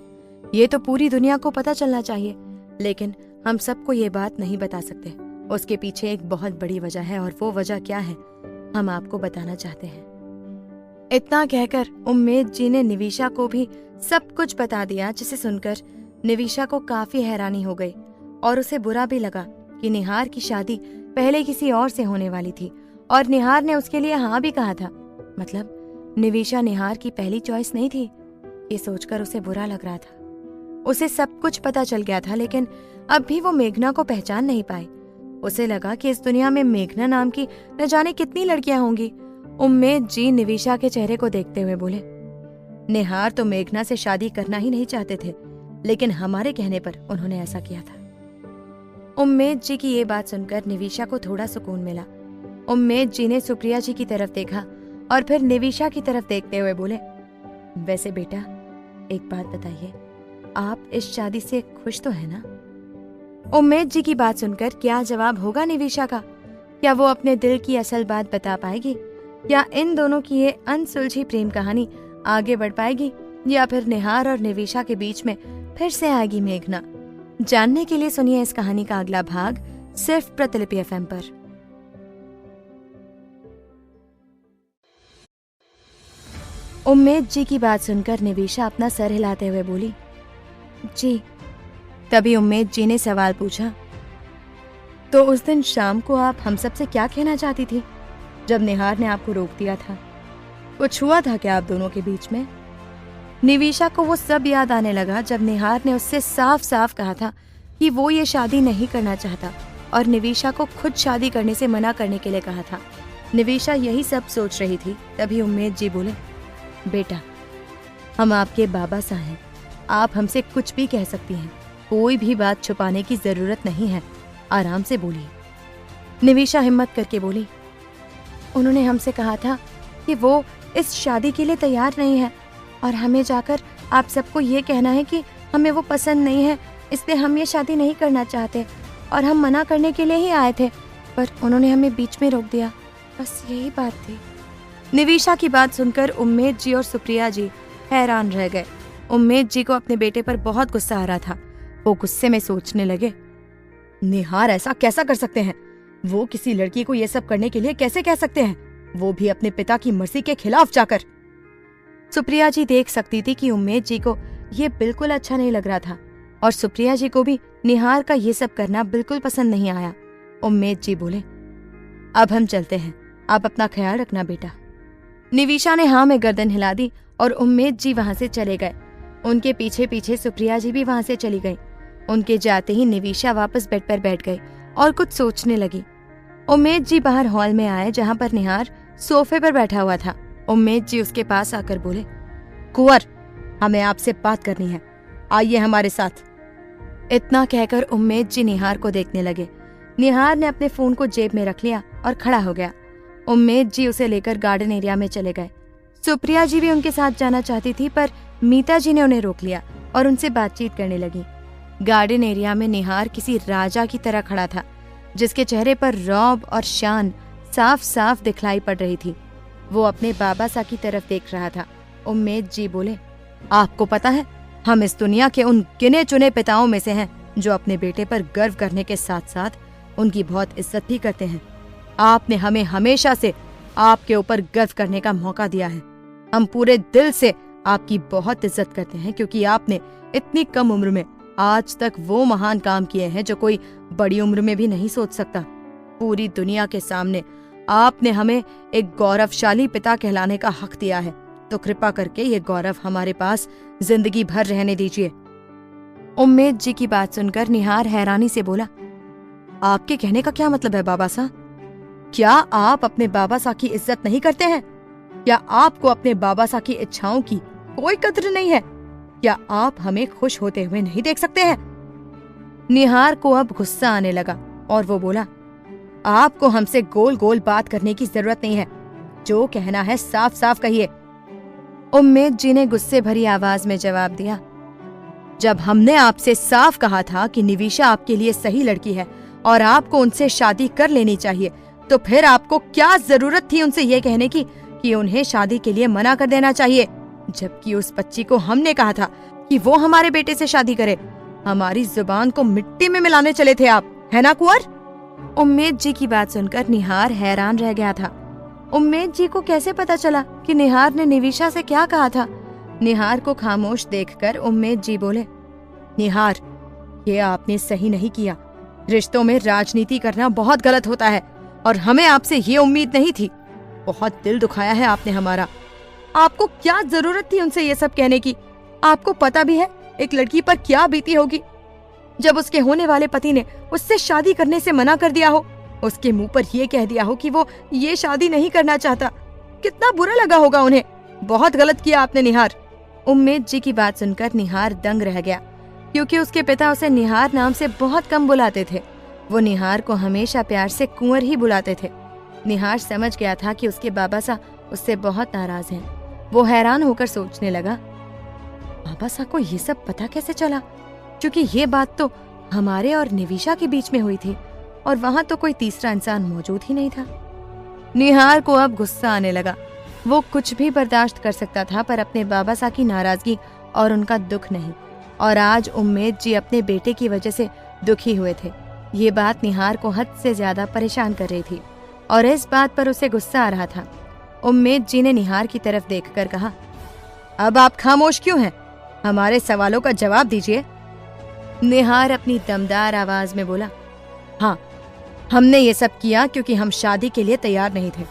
ये तो पूरी दुनिया को पता चलना चाहिए, लेकिन हम सबको ये बात नहीं बता सकते। उसके पीछे एक बहुत बड़ी वजह है और वो वजह क्या है, हम आपको बताना चाहते हैं। इतना कहकर उम्मेद जी ने निविशा को भी सब कुछ बता दिया, जिसे सुनकर निविशा को काफी हैरानी हो गई और उसे बुरा भी लगा कि निहार की शादी पहले किसी और से होने वाली थी और निहार ने उसके लिए हाँ भी कहा था। मतलब निविशा निहार की पहली चॉइस नहीं थी। ये सोचकर उसे बुरा लग रहा था। उसे सब कुछ पता चल गया था, लेकिन अब भी वो मेघना को पहचान नहीं पाई। उसे लगा कि इस दुनिया में मेघना नाम की न जाने कितनी लड़कियां होंगी। उम्मेद जी निविशा के चेहरे को देखते हुए बोले, निहार तो मेघना से शादी करना ही नहीं चाहते थे, लेकिन हमारे कहने पर उन्होंने ऐसा किया था। उम्मेद जी की ये बात सुनकर निविशा को थोड़ा सुकून मिला। उम्मेद जी ने सुप्रिया जी की तरफ देखा और फिर निविशा की तरफ देखते हुए बोले, वैसे बेटा, एक बात बताइए, आप इस शादी से खुश तो है ना? उम्मेद जी की बात सुनकर क्या जवाब होगा निविशा का? क्या वो अपने दिल की असल बात बता पाएगी? या इन दोनों की ये अनसुलझी प्रेम कहानी आगे बढ़ पाएगी, या फिर निहार और निविशा के बीच में फिर से आएगी मेघना? जानने के लिए सुनिए इस कहानी का अगला भाग सिर्फ प्रतिलिपि FM पर। उम्मेद जी की बात सुनकर निविशा अपना सर हिलाते हुए बोली, जी। तभी उम्मेद जी ने सवाल पूछा, तो उस दिन शाम को आप हम सबसे क्या कहना चाहती थी जब निहार ने आपको रोक दिया था? कुछ हुआ था क्या आप दोनों के बीच में? निविशा को वो सब याद आने लगा जब निहार ने उससे साफ साफ कहा था कि वो ये शादी नहीं करना चाहता और निविशा को खुद शादी करने से मना करने के लिए कहा था। निविशा यही सब सोच रही थी। तभी उम्मेद जी बोले, बेटा, हम आपके बाबा सा हैं, आप हमसे कुछ भी कह सकती हैं, कोई भी बात छुपाने की जरूरत नहीं है, आराम से बोलिए। निविशा हिम्मत करके बोली, उन्होंने हमसे कहा था कि वो इस शादी के लिए तैयार नहीं है और हमें जाकर आप सबको ये कहना है कि हमें वो पसंद नहीं है, इसलिए हम ये शादी नहीं करना चाहते और हम मना करने के लिए ही आए थे, पर उन्होंने हमें बीच में रोक दिया, बस यही बात थी। निविशा की बात सुनकर उम्मेद जी और सुप्रिया जी हैरान रह गए। उम्मेद जी को अपने बेटे पर बहुत गुस्सा आ रहा था। वो गुस्से में सोचने लगे, निहार ऐसा कैसा कर सकते हैं? वो किसी लड़की को ये सब करने के लिए कैसे कह सकते हैं, वो भी अपने पिता की मर्जी के खिलाफ जाकर? सुप्रिया जी देख सकती थी कि उम्मेद जी को ये बिल्कुल अच्छा नहीं लग रहा था और सुप्रिया जी को भी निहार का ये सब करना बिल्कुल पसंद नहीं आया। उम्मेद जी बोले, अब हम चलते हैं, आप अपना ख्याल रखना बेटा। निविशा ने हाँ में गर्दन हिला दी और उम्मेद जी वहां से चले गए। उनके पीछे पीछे सुप्रिया जी भी वहां से चली गई। उनके जाते ही निविशा वापस बेड पर बैठ गई और कुछ सोचने लगी। उम्मेद जी बाहर हॉल में आए जहां पर निहार सोफे पर बैठा हुआ था। उम्मेद जी उसके पास आकर बोले, कुंवर, हमें आपसे बात करनी है, आइए हमारे साथ। इतना कहकर उम्मेद जी निहार को देखने लगे। निहार ने अपने फोन को जेब में रख लिया और खड़ा हो गया। उम्मेद जी उसे लेकर गार्डन एरिया में चले गए। सुप्रिया जी भी उनके साथ जाना चाहती थी, पर मीता जी ने उन्हें रोक लिया और उनसे बातचीत करने लगी। गार्डन एरिया में निहार किसी राजा की तरह खड़ा था, जिसके चेहरे पर रौब और शान साफ साफ दिखलाई पड़ रही थी। वो अपने बाबा सा की तरफ देख रहा था। उम्मेद जी बोले, आपको पता है, हम इस दुनिया के उन गिने चुने पिताओं में से हैं जो अपने बेटे पर गर्व करने के साथ साथ उनकी बहुत इज्जत भी करते हैं। आपने हमें हमेशा से आपके ऊपर गर्व करने का मौका दिया है। हम पूरे दिल से आपकी बहुत इज्जत करते हैं, क्योंकि आपने इतनी कम उम्र में आज तक वो महान काम किए हैं जो कोई बड़ी उम्र में भी नहीं सोच सकता। पूरी दुनिया के सामने आपने हमें एक गौरवशाली पिता कहलाने का हक दिया है, तो कृपा करके ये गौरव हमारे पास जिंदगी भर रहने दीजिए। उम्मेद जी की बात सुनकर निहार हैरानी से बोला, आपके कहने का क्या मतलब है बाबा साहब? क्या आप अपने बाबा साहब की इज्जत नहीं करते हैं? क्या आपको अपने बाबा साहब की इच्छाओं की कोई कद्र नहीं है? क्या आप हमें खुश होते हुए नहीं देख सकते हैं? निहार को अब गुस्सा आने लगा और वो बोला, आपको हमसे गोल गोल बात करने की जरूरत नहीं है। जो कहना है साफ साफ कहिए। उम्मेद जी ने गुस्से भरी आवाज में जवाब दिया, जब हमने आपसे साफ कहा था कि निविशा आपके लिए सही लड़की है और आपको उनसे शादी कर लेनी चाहिए, तो फिर आपको क्या जरूरत थी उनसे ये कहने की कि उन्हें शादी के लिए मना कर देना चाहिए, जबकि उस बच्ची को हमने कहा था कि वो हमारे बेटे से शादी करे। हमारी जुबान को मिट्टी में मिलाने चले थे आप, है ना कुंवर? उम्मेद जी की बात सुनकर निहार हैरान रह गया था। उम्मेद जी को कैसे पता चला कि निहार ने निविशा से क्या कहा था? निहार को खामोश देखकर उम्मेद जी बोले, निहार, ये आपने सही नहीं किया। रिश्तों में राजनीति करना बहुत गलत होता है और हमें आपसे ये उम्मीद नहीं थी। बहुत दिल दुखाया है आपने हमारा। आपको क्या जरूरत थी उनसे ये सब कहने की? आपको पता भी है एक लड़की पर क्या बीती होगी जब उसके होने वाले पति ने उससे शादी करने से मना कर दिया हो, उसके मुंह पर ये कह दिया हो कि वो ये शादी नहीं करना चाहता। कितना बुरा लगा होगा उन्हें। बहुत गलत किया आपने निहार। उम्मेद जी की बात सुनकर निहार दंग रह गया, क्योंकि उसके पिता उसे निहार नाम से बहुत कम बुलाते थे। वो निहार को हमेशा प्यार से कुंवर ही बुलाते थे। निहार समझ गया था कि उसके बाबा सा उससे बहुत नाराज हैं। वो हैरान होकर सोचने लगा, बाबा सा को ये सब पता कैसे चला? क्योंकि ये बात तो हमारे और निविशा के बीच में हुई थी और वहां तो कोई तीसरा इंसान मौजूद ही नहीं था। निहार को अब गुस्सा आने लगा। वो कुछ भी बर्दाश्त कर सकता था, पर अपने बाबा सा की नाराजगी और उनका दुख नहीं। और आज उम्मेद जी अपने बेटे की वजह से दुखी हुए थे। ये बात निहार को हद से ज्यादा परेशान कर रही थी और इस बात पर उसे गुस्सा आ रहा था। उम्मेद जी ने निहार की तरफ देखकर कहा, अब आप खामोश क्यों हैं? हमारे सवालों का जवाब दीजिए। निहार अपनी दमदार आवाज में बोला, हाँ, हमने ये सब किया क्योंकि हम शादी के लिए तैयार नहीं थे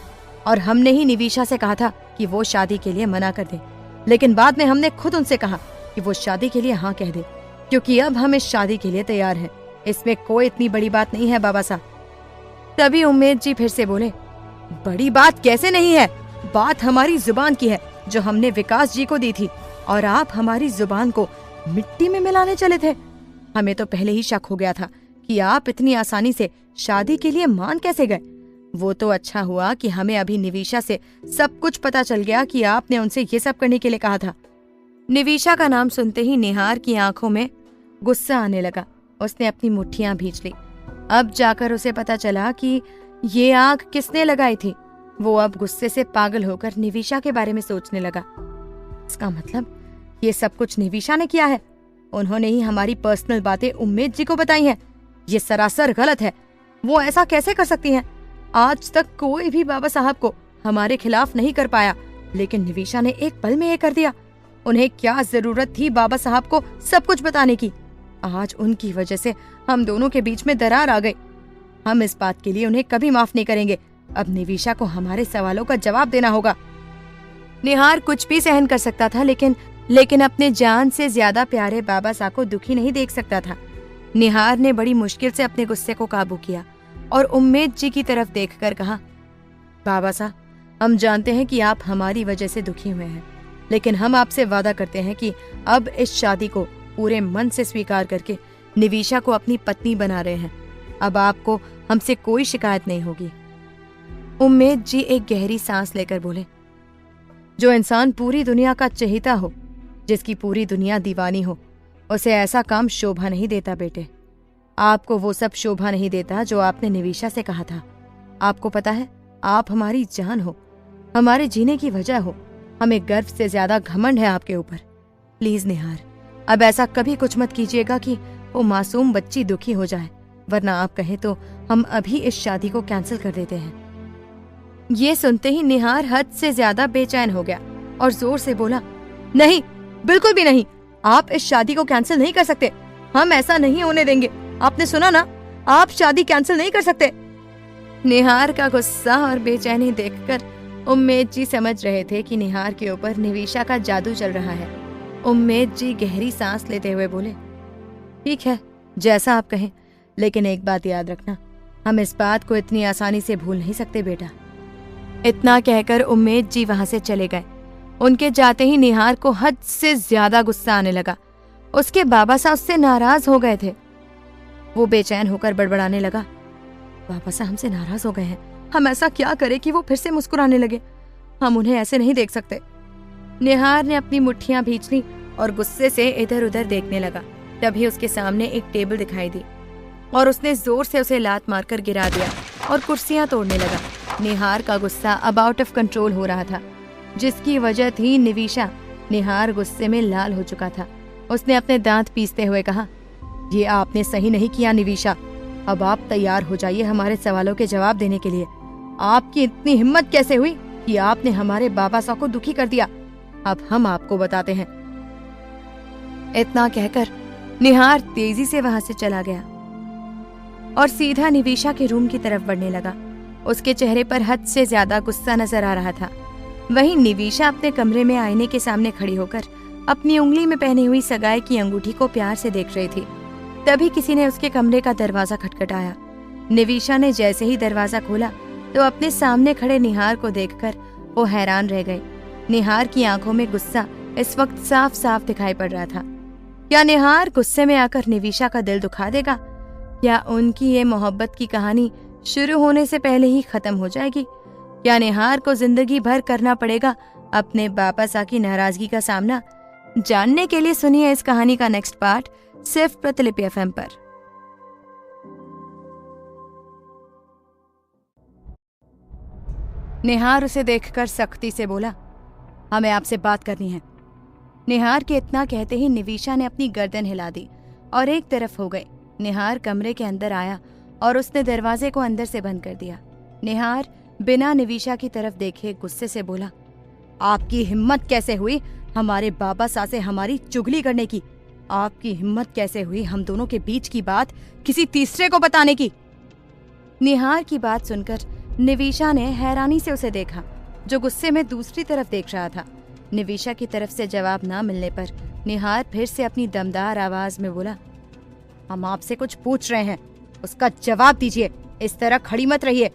और हमने ही निविशा से कहा था कि वो शादी के लिए मना कर दे, लेकिन बाद में हमने खुद उनसे कहा कि वो शादी के लिए हाँ कह दे, क्योंकि अब हम इस शादी के लिए तैयार हैं। इसमें कोई इतनी बड़ी बात नहीं है बाबा साहब। तभी उम्मेद जी फिर से बोले, बड़ी बात कैसे नहीं है? बात हमारी जुबान की है जो हमने विकास जी को दी थी और आप हमारी जुबान को मिट्टी में मिलाने चले थे। हमें तो पहले ही शक हो गया था कि आप इतनी आसानी से शादी के लिए मान कैसे गए। वो तो अच्छा हुआ कि हमें अभी निविशा से सब कुछ पता चल गया कि आपने उनसे ये सब करने के लिए कहा था। निविशा का नाम सुनते ही निहार की आंखों में गुस्सा आने लगा। उसने अपनी मुट्ठियां भींच ली। अब जाकर उसे पता चला कि ये आग किसने लगाई थी। वो अब गुस्से से पागल होकर निविशा के बारे में सोचने लगा। इसका मतलब ये सब कुछ निविशा ने किया है। उन्होंने ही हमारी पर्सनल बातें उम्मेद जी को बताई हैं। ये सरासर गलत है। वो ऐसा कैसे कर सकती हैं? आज तक कोई भी बाबा साहब को हमारे खिलाफ नहीं कर पाया, लेकिन निविशा ने एक पल में ये कर दिया। उन्हें क्या जरूरत थी बाबा साहब को सब कुछ बताने की? आज उनकी वजह से हम दोनों के बीच में दरार आ गई। हम इस बात के लिए उन्हें कभी माफ नहीं करेंगे। अब निविशा को हमारे सवालों का जवाब देना होगा। निहार कुछ भी सहन कर सकता था, लेकिन अपने जान से ज्यादा प्यारे बाबा साहब को दुखी नहीं देख सकता था। निहार ने बड़ी मुश्किल से अपने गुस्से को काबू किया और उम्मेद जी की तरफ देखकर कहा, बाबा साहब, हम जानते हैं कि आप हमारी वजह से दुखी हुए हैं, लेकिन हम आपसे वादा करते हैं कि अब इस शादी को पूरे मन से स्वीकार करके निविशा को अपनी पत्नी बना रहे हैं। अब आपको हमसे कोई शिकायत नहीं होगी। उम्मेद जी एक गहरी सांस लेकर बोले, जो इंसान पूरी दुनिया का चहेता हो, जिसकी पूरी दुनिया दीवानी हो, उसे ऐसा काम शोभा नहीं देता बेटे। आपको वो सब शोभा नहीं देता जो आपने निविशा से कहा था। आपको पता है, आप हमारी जान हो, हमारे जीने की वजह हो। हमें गर्व से ज्यादा घमंड है आपके ऊपर। प्लीज निहार, अब ऐसा कभी कुछ मत कीजिएगा कि वो मासूम बच्ची दुखी हो जाए, वरना आप कहें तो हम अभी इस शादी को कैंसिल कर देते हैं। ये सुनते ही निहार हद से ज्यादा बेचैन हो गया और जोर से बोला, नहीं, बिल्कुल भी नहीं। आप इस शादी को कैंसिल नहीं कर सकते। हम ऐसा नहीं होने देंगे। आपने सुना ना, आप शादी कैंसिल नहीं कर सकते। निहार का गुस्सा और बेचैनी देखकर उम्मेद जी समझ रहे थे कि निहार के ऊपर निविशा का जादू चल रहा है। उम्मेद जी गहरी सांस लेते हुए बोले, ठीक है, जैसा आप कहें, लेकिन एक बात याद रखना, हम इस बात को इतनी आसानी से भूल नहीं सकते बेटा। इतना कहकर उम्मेद जी वहां से चले गए। उनके जाते ही निहार को हद से ज्यादा गुस्सा आने लगा। उसके बाबा साहब उससे नाराज हो गए थे। वो बेचैन होकर बड़बड़ाने लगा, बाबा साहब हमसे नाराज हो गए हैं। हम ऐसा क्या करें कि वो फिर से मुस्कुराने लगे। हम उन्हें ऐसे नहीं देख सकते। निहार ने अपनी मुट्ठियां भींच ली और गुस्से से इधर उधर देखने लगा। तभी उसके सामने एक टेबल दिखाई दी और उसने जोर से उसे लात मारकर गिरा दिया और कुर्सियां तोड़ने लगा। निहार का गुस्सा अब आउट ऑफ कंट्रोल हो रहा था, जिसकी वजह थी निविशा। निहार गुस्से में लाल हो चुका था। उसने अपने दांत पीसते हुए कहा, ये आपने सही नहीं किया निविशा। अब आप तैयार हो जाइए हमारे सवालों के जवाब देने के लिए। आपकी इतनी हिम्मत कैसे हुई कि आपने हमारे बाबा साहब को दुखी कर दिया? अब हम आपको बताते हैं। इतना कहकर निहार तेजी से वहां से चला गया और सीधा निविशा के रूम की तरफ बढ़ने लगा। उसके चेहरे पर हद से ज्यादा गुस्सा नजर आ रहा था। वहीं निविशा अपने कमरे में आईने के सामने खड़ी होकर अपनी उंगली में पहनी हुई सगाई की अंगूठी को प्यार से देख रही थी। तभी किसी ने उसके कमरे का दरवाजा खटखटाया। निविशा ने जैसे ही दरवाजा खोला तो अपने सामने खड़े निहार को देखकर वो हैरान रह गई। निहार की आंखों में गुस्सा इस वक्त साफ साफ दिखाई पड़ रहा था। क्या निहार गुस्से में आकर निविशा का दिल दुखा देगा? क्या उनकी ये मोहब्बत की कहानी शुरू होने से पहले ही खत्म हो जाएगी? क्या निहार को जिंदगी भर करना पड़ेगा अपने बाबा साहब की नाराजगी का सामना? जानने के लिए सुनिए इस कहानी का नेक्स्ट पार्ट सिर्फ प्रतिलिपि एफएम पर। निहार उसे देखकर सख्ती से बोला, हमें आपसे बात करनी है। निहार के इतना कहते ही निविशा ने अपनी गर्दन हिला दी और एक तरफ हो गई। निहार कमरे के अंदर आया और उसने दरवाजे को अंदर से बंद कर दिया। निहार बिना निविशा की तरफ देखे गुस्से से बोला, आपकी हिम्मत कैसे हुई हमारे बाबा साहब से हमारी चुगली करने की? आपकी हिम्मत कैसे हुई हम दोनों के बीच की बात किसी तीसरे को बताने की? निहार की बात सुनकर निविशा ने हैरानी से उसे देखा, जो गुस्से में दूसरी तरफ देख रहा था। निविशा की तरफ से जवाब ना मिलने पर निहार फिर से अपनी दमदार आवाज में बोला, हम आपसे कुछ पूछ रहे हैं, उसका जवाब दीजिए, इस तरह खड़ी मत रहिए।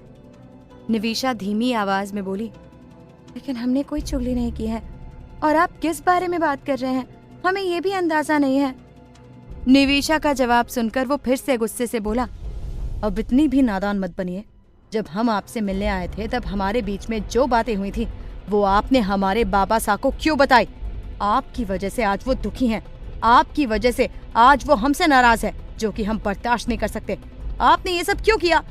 निविशा धीमी आवाज में बोली, लेकिन हमने कोई चुगली नहीं की है और आप किस बारे में बात कर रहे हैं, हमें ये भी अंदाजा नहीं है। निविशा का जवाब सुनकर वो फिर से गुस्से से बोला, अब इतनी भी नादान मत बनिए। जब हम आपसे मिलने आए थे तब हमारे बीच में जो बातें हुई थी वो आपने हमारे बाबा साहब को क्यों बताई? आपकी वजह से आज वो दुखी हैं। आपकी वजह से आज वो हमसे नाराज है, जो कि हम बर्दाश्त नहीं कर सकते। आपने ये सब क्यों किया?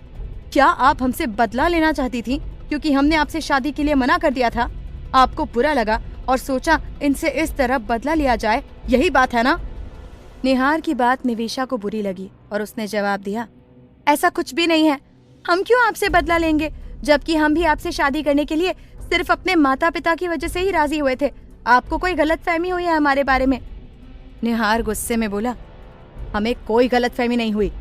क्या आप हमसे बदला लेना चाहती थी क्योंकि हमने आपसे शादी के लिए मना कर दिया था? आपको बुरा लगा और सोचा इनसे इस तरह बदला लिया जाए, यही बात है ना? निहार की बात निविशा को बुरी लगी और उसने जवाब दिया, ऐसा कुछ भी नहीं है। हम क्यों आपसे बदला लेंगे, जबकि हम भी आपसे शादी करने के लिए सिर्फ अपने माता पिता की वजह से ही राजी हुए थे। आपको कोई गलतफहमी हुई है हमारे बारे में? निहार गुस्से में बोला, हमें कोई गलतफहमी नहीं हुई,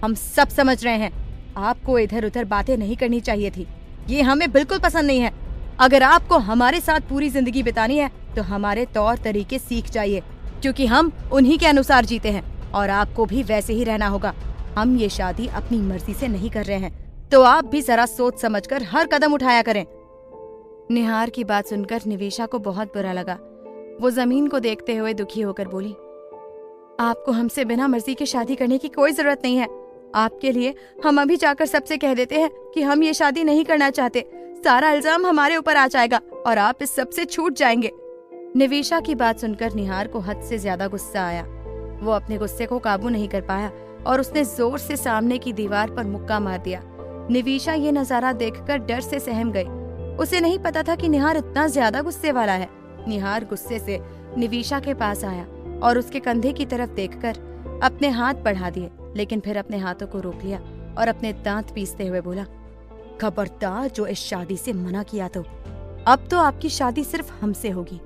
हम सब समझ रहे हैं। आपको इधर उधर बातें नहीं करनी चाहिए थी, ये हमें बिल्कुल पसंद नहीं है। अगर आपको हमारे साथ पूरी जिंदगी बितानी है तो हमारे तौर तरीके सीख जाइए, क्योंकि हम उन्हीं के अनुसार जीते हैं और आपको भी वैसे ही रहना होगा। हम ये शादी अपनी मर्जी से नहीं कर रहे हैं, तो आप भी जरा सोच समझकर हर कदम उठाया करें। निहार की बात सुनकर निविशा को बहुत बुरा लगा। वो जमीन को देखते हुए दुखी होकर बोली, आपको हमसे बिना मर्जी के शादी करने की कोई जरूरत नहीं है। आपके लिए हम अभी जाकर सबसे कह देते हैं कि हम ये शादी नहीं करना चाहते। सारा इल्जाम हमारे ऊपर आ जाएगा और आप इस सब से छूट जाएंगे। निविशा की बात सुनकर निहार को हद से ज्यादा गुस्सा आया। वो अपने गुस्से को काबू नहीं कर पाया और उसने जोर से सामने की दीवार पर मुक्का मार दिया। निविशा ये नजारा देखकर डर से सहम गई। उसे नहीं पता था कि निहार इतना ज्यादा गुस्से वाला है। निहार गुस्से से निविशा के पास आया और उसके कंधे की तरफ देखकर अपने हाथ बढ़ा दिए, लेकिन फिर अपने हाथों को रोक लिया और अपने दांत पीसते हुए बोला, खबरदार जो इस शादी से मना किया तो अब तो आपकी शादी सिर्फ हमसे होगी।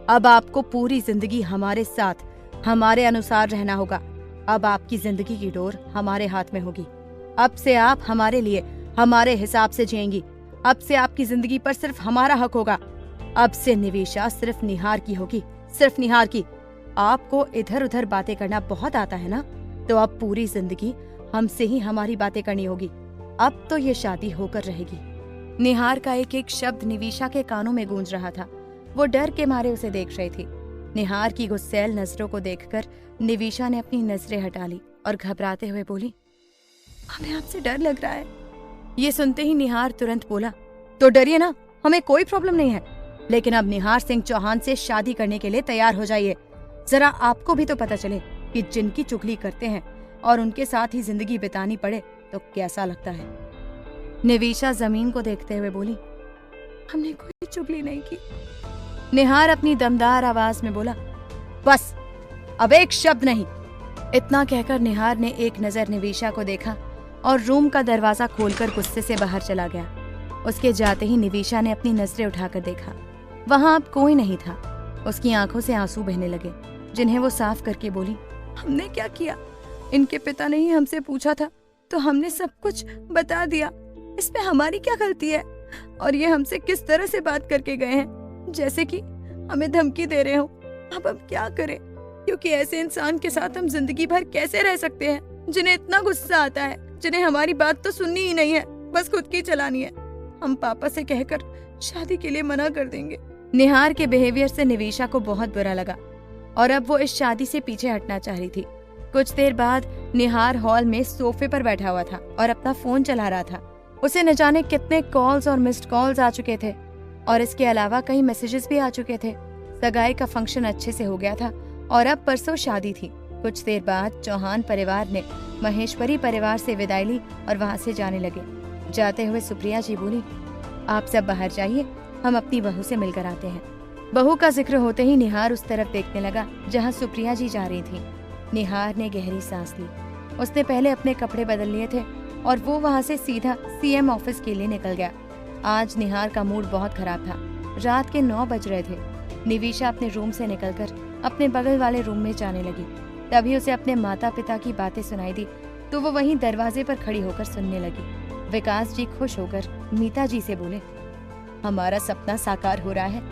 अब आपको पूरी जिंदगी हमारे साथ, हमारे अनुसार रहना होगा। अब आपकी जिंदगी की डोर हमारे हाथ में होगी। अब से आप हमारे लिए, हमारे हिसाब से जिएंगी। अब से आपकी जिंदगी पर सिर्फ हमारा हक होगा। अब से निविशा सिर्फ निहार की होगी, सिर्फ निहार की। आपको इधर उधर बातें करना बहुत आता है ना, तो अब पूरी जिंदगी हमसे ही हमारी बातें करनी होगी। अब तो ये शादी होकर रहेगी। निहार का एक एक शब्द निविशा के कानों में गूंज रहा था। वो डर के मारे उसे देख रही थी। निहार की गुस्सैल नजरों को देखकर निविशा ने अपनी नजरें हटा ली और घबराते हुए बोली, हमें आपसे डर लग रहा है। ये सुनते ही निहार तुरंत बोला, तो डरिए ना, हमें कोई प्रॉब्लम नहीं है। लेकिन अब निहार सिंह चौहान से शादी करने के लिए तैयार हो जाइए। जरा आपको भी तो पता चले कि जिनकी चुगली करते हैं और उनके साथ ही जिंदगी बितानी पड़े तो कैसा लगता है। निविशा जमीन को देखते हुए बोली, हमने कोई चुगली नहीं की। निहार अपनी दमदार आवाज में बोला, बस अब एक शब्द नहीं। इतना कहकर निहार ने एक नजर निविशा को देखा और रूम का दरवाजा खोलकर गुस्से से बाहर चला गया। उसके जाते ही निविशा ने अपनी नजरें उठाकर देखा। वहां अब कोई नहीं था। उसकी आंखों से आंसू बहने लगे, जिन्हें वो साफ करके बोली, हमने क्या किया? इनके पिता ने ही हमसे पूछा था तो हमने सब कुछ बता दिया। इसमें हमारी क्या गलती है? और ये हमसे किस तरह से बात करके गए हैं, जैसे कि हमें धमकी दे रहे हो। अब हम क्या करें? क्योंकि ऐसे इंसान के साथ हम जिंदगी भर कैसे रह सकते हैं, जिन्हें इतना गुस्सा आता है, जिन्हें हमारी बात तो सुननी ही नहीं है, बस खुद की चलानी है। हम पापा से कहकर शादी के लिए मना कर देंगे। निहार के बिहेवियर से निविशा को बहुत बुरा लगा और अब वो इस शादी से पीछे हटना चाह रही थी। कुछ देर बाद निहार हॉल में सोफे पर बैठा हुआ था और अपना फोन चला रहा था। उसे न जाने कितने कॉल्स और मिस्ड कॉल्स आ चुके थे और इसके अलावा कई मैसेजेस भी आ चुके थे। सगाई का फंक्शन अच्छे से हो गया था और अब परसों शादी थी। कुछ देर बाद चौहान परिवार ने महेश्वरी परिवार से विदाई ली और वहाँ से जाने लगे। जाते हुए सुप्रिया जी बोली, आप सब बाहर जाइए, हम अपनी बहू से मिलकर आते हैं। बहू का जिक्र होते ही निहार उस तरफ देखने लगा जहाँ सुप्रिया जी जा रही थी। निहार ने गहरी सांस ली। उसने पहले अपने कपड़े बदल लिए थे और वो वहाँ से सीधा सीएम ऑफिस के लिए निकल गया। आज निहार का मूड बहुत खराब था। रात के 9 बज रहे थे। निविशा अपने रूम से निकलकर अपने बगल वाले रूम में जाने लगी। तभी उसे अपने माता पिता की बातें सुनाई दी तो वो वहीं दरवाजे पर खड़ी होकर सुनने लगी। विकास जी खुश होकर मीता जी से बोले, हमारा सपना साकार हो रहा है।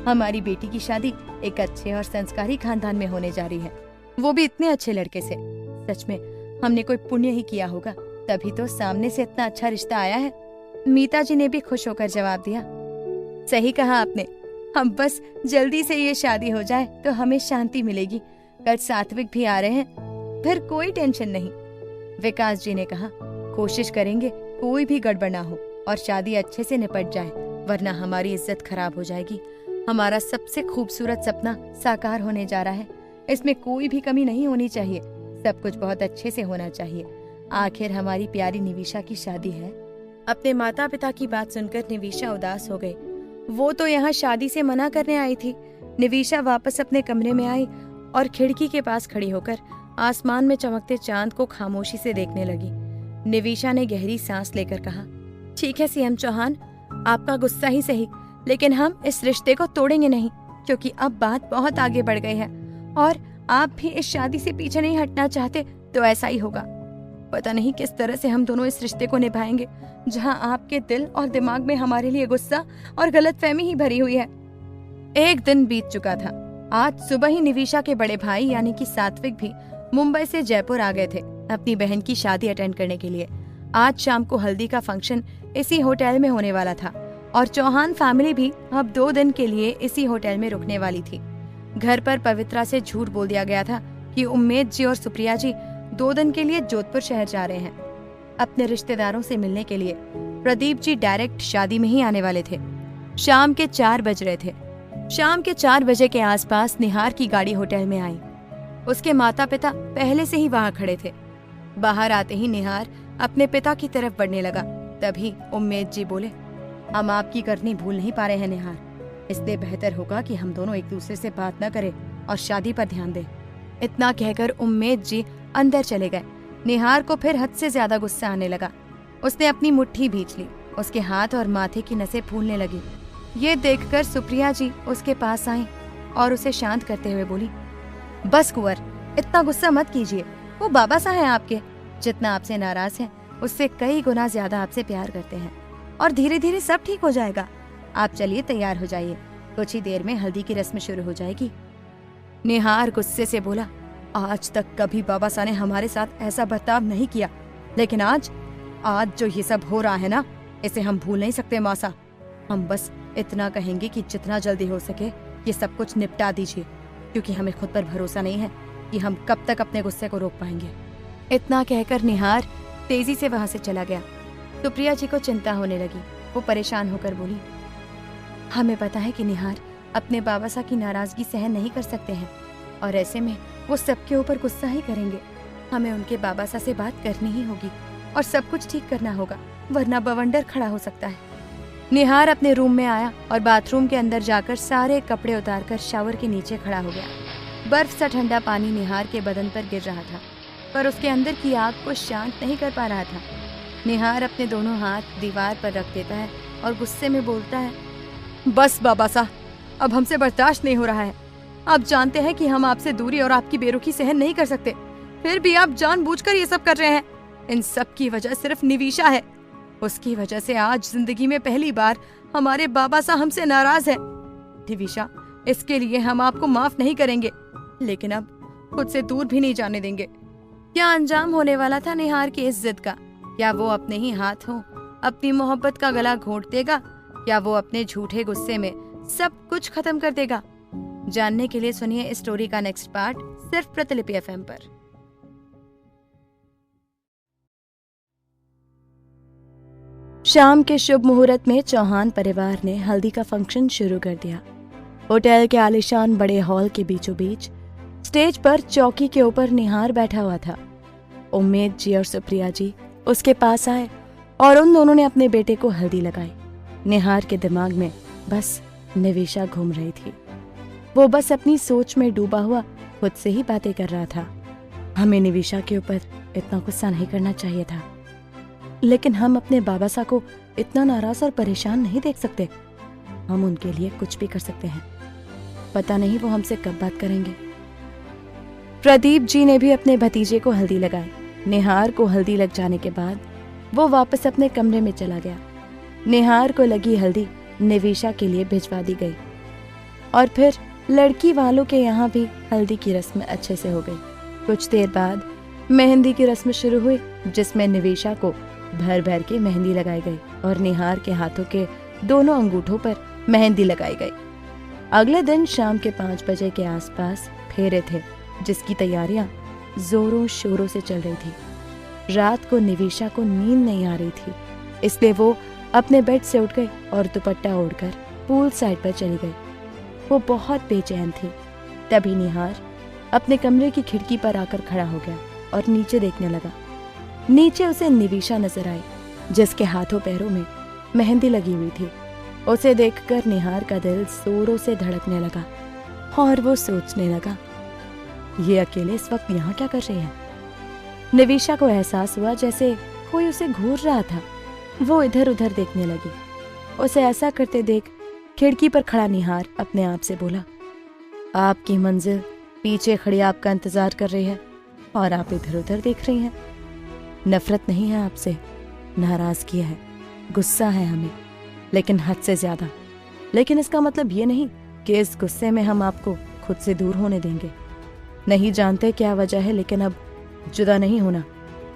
हमारी बेटी की शादी एक अच्छे और संस्कारी खानदान में होने जा रही है, वो भी इतने अच्छे लड़के से। सच में हमने कोई पुण्य ही किया होगा, तभी तो सामने से इतना अच्छा रिश्ता आया है। मीता जी ने भी खुश होकर जवाब दिया, सही कहा आपने। हम बस जल्दी से ये शादी हो जाए तो हमें शांति मिलेगी। कल सात्विक भी आ रहे हैं, फिर कोई टेंशन नहीं। विकास जी ने कहा, कोशिश करेंगे कोई भी गड़बड़ ना हो और शादी अच्छे से निपट जाए, वरना हमारी इज्जत खराब हो जाएगी। हमारा सबसे खूबसूरत सपना साकार होने जा रहा है, इसमें कोई भी कमी नहीं होनी चाहिए। सब कुछ बहुत अच्छे से होना चाहिए। आखिर हमारी प्यारी निविशा की शादी है। अपने माता पिता की बात सुनकर निविशा उदास हो गई। वो तो यहाँ शादी से मना करने आई थी। निविशा वापस अपने कमरे में आई और खिड़की के पास खड़ी होकर आसमान में चमकते चांद को खामोशी से देखने लगी। निविशा ने गहरी सांस लेकर कहा, ठीक है सीएम चौहान, आपका गुस्सा ही सही, लेकिन हम इस रिश्ते को तोड़ेंगे नहीं, क्योंकि अब बात बहुत आगे बढ़ गई है और आप भी इस शादी से पीछे नहीं हटना चाहते तो ऐसा ही होगा। पता नहीं किस तरह से हम दोनों इस रिश्ते को निभाएंगे, जहां आपके दिल और दिमाग में हमारे लिए गुस्सा और गलतफहमी ही भरी हुई है। एक दिन बीत चुका था। आज सुबह ही निविशा के बड़े भाई यानी कि सात्विक भी मुंबई से जयपुर आ गए थे अपनी बहन की शादी अटेंड करने के लिए। आज शाम को हल्दी का फंक्शन इसी होटल में होने वाला था और चौहान फैमिली भी अब 2 दिन के लिए इसी होटल में रुकने वाली थी। घर पर पवित्रा से झूठ बोल दिया गया था कि उम्मेद जी और सुप्रिया जी 2 दिन के लिए जोधपुर शहर जा रहे हैं। अपने रिश्तेदारों से मिलने के लिए प्रदीप जी डायरेक्ट शादी में ही आने वाले थे। शाम के 4 बज रहे थे। शाम के 4 बजे के आसपास निहार की गाड़ी होटल में आई। उसके माता पिता पहले से ही वहां खड़े थे। बाहर आते ही निहार अपने पिता की तरफ बढ़ने लगा। तभी उम्मेद जी बोले, हम आपकी करनी भूल नहीं पा रहे हैं निहार, इसलिए बेहतर होगा कि हम दोनों एक दूसरे से बात न करें और शादी पर ध्यान दें। इतना कहकर उम्मेद जी अंदर चले गए। निहार को फिर हद से ज्यादा गुस्सा आने लगा। उसने अपनी मुट्ठी भींच ली। उसके हाथ और माथे की नसें फूलने लगी। ये देखकर सुप्रिया जी उसके पास आई और उसे शांत करते हुए बोली, बस कुंवर, इतना गुस्सा मत कीजिए। वो बाबा सा है आपके, जितना आपसे नाराज है उससे कई गुना ज्यादा आपसे प्यार करते हैं और धीरे धीरे सब ठीक हो जाएगा। आप चलिए तैयार हो जाइए, कुछ ही देर में हल्दी की रस्म शुरू हो जाएगी। निहार गुस्से से बोला, आज तक कभी बाबा सा ने हमारे साथ ऐसा बर्ताव नहीं किया, लेकिन आज जो ये सब हो रहा है ना, इसे हम भूल नहीं सकते मौसा। हम बस इतना कहेंगे कि जितना जल्दी हो सके ये सब कुछ निपटा दीजिए, क्योंकि हमें खुद पर भरोसा नहीं है कि हम कब तक अपने गुस्से को रोक पाएंगे। इतना कहकर निहार तेजी से वहां से चला गया। सुप्रिया जी को चिंता होने लगी। वो परेशान होकर बोली, हमें पता है कि निहार अपने बाबा सा की नाराजगी सहन नहीं कर सकते हैं और ऐसे में वो सबके ऊपर गुस्सा ही करेंगे। हमें उनके बाबा सा से बात करनी ही होगी और सब कुछ ठीक करना होगा, वरना बवंडर खड़ा हो सकता है। निहार अपने रूम में आया और बाथरूम के अंदर जाकर सारे कपड़े उतारकर शावर के नीचे खड़ा हो गया। बर्फ सा ठंडा पानी निहार के बदन पर गिर रहा था, पर उसके अंदर की आग को शांत नहीं कर पा रहा था। निहार अपने दोनों हाथ दीवार पर रख देता है और गुस्से में बोलता है, बस बाबा सा, अब हमसे बर्दाश्त नहीं हो रहा है। आप जानते हैं कि हम आपसे दूरी और आपकी बेरुखी सहन नहीं कर सकते, फिर भी आप जानबूझकर ये सब कर रहे हैं। इन सब की वजह सिर्फ निविशा है। उसकी वजह से आज जिंदगी में पहली बार हमारे बाबा सा हमसे नाराज है। निविशा, इसके लिए हम आपको माफ नहीं करेंगे, लेकिन अब खुद से दूर भी नहीं जाने देंगे। क्या अंजाम होने वाला था निहार की इस जिद का? क्या वो अपने ही हाथों अपनी मोहब्बत का गला घोंट देगा, या वो अपने झूठे गुस्से में सब कुछ खत्म कर देगा? जानने के लिए सुनिए इस स्टोरी का नेक्स्ट पार्ट सिर्फ प्रतिलिपि FM पर। शाम के शुभ मुहूर्त में चौहान परिवार ने हल्दी का फंक्शन शुरू कर दिया। होटल के आलीशान बड़े हॉल के बीचों बीच स्टेज पर चौकी के ऊपर निहार बैठा हुआ था। उम्मेद जी और सुप्रिया जी उसके पास आए और उन दोनों ने अपने बेटे को हल्दी लगाई। निहार के दिमाग में बस निविशा घूम रही थी। वो बस अपनी सोच में डूबा हुआ खुद से ही बातें कर रहा था। हमें निविशा के ऊपर इतना गुस्सा नहीं करना चाहिए था, लेकिन हम अपने बाबा सा को इतना नाराज और परेशान नहीं देख सकते। हम उनके लिए कुछ भी कर सकते हैं। पता नहीं वो हमसे कब बात करेंगे। प्रदीप जी ने भी अपने भतीजे को हल्दी लगाई। निहार को हल्दी लग जाने के बाद वो वापस अपने कमरे में चला गया। निहार को लगी हल्दी निविशा के लिए भिजवा दी गई और फिर लड़की वालों के यहाँ भी हल्दी की रस्म अच्छे से हो गई। कुछ देर बाद मेहंदी की रस्म शुरू हुई, जिसमें निविशा को भर भर के मेहंदी लगाई गई और निहार के हाथों के दोनों अंगूठों पर मेहंदी लगाई गई। अगले दिन शाम के 5 बजे के आसपास फेरे थे, जिसकी तैयारियां जोरों शोरों से चल रही थी। रात को निविशा को नींद नहीं आ रही थी, इसलिए वो अपने बेड से उठ गई और दुपट्टा ओढ़कर पूल साइड पर चली गई। वो बहुत बेचैन थी। तभी निहार अपने कमरे की खिड़की पर आकर खड़ा हो गया और नीचे देखने लगा। नीचे उसे निविशा नजर आई, जिसके हाथों पैरों में मेहंदी लगी हुई थी। उसे देखकर निहार का दिल जोरों से धड़कने लगा और वो सोचने लगा, ये अकेले इस वक्त यहाँ क्या कर रही है? निविशा को एहसास हुआ जैसे कोई उसे घूर रहा था। वो इधर उधर देखने लगी। उसे ऐसा करते देख खिड़की पर खड़ा निहार अपने आप से बोला, आपकी मंजिल पीछे खड़ी आपका इंतजार कर रही है और आप इधर उधर देख रही हैं। नफरत नहीं है आपसे, नाराजगी है, गुस्सा है हमें, लेकिन हद से ज्यादा। लेकिन इसका मतलब ये नहीं कि इस गुस्से में हम आपको खुद से दूर होने देंगे। नहीं जानते क्या वजह है, लेकिन अब जुदा नहीं होना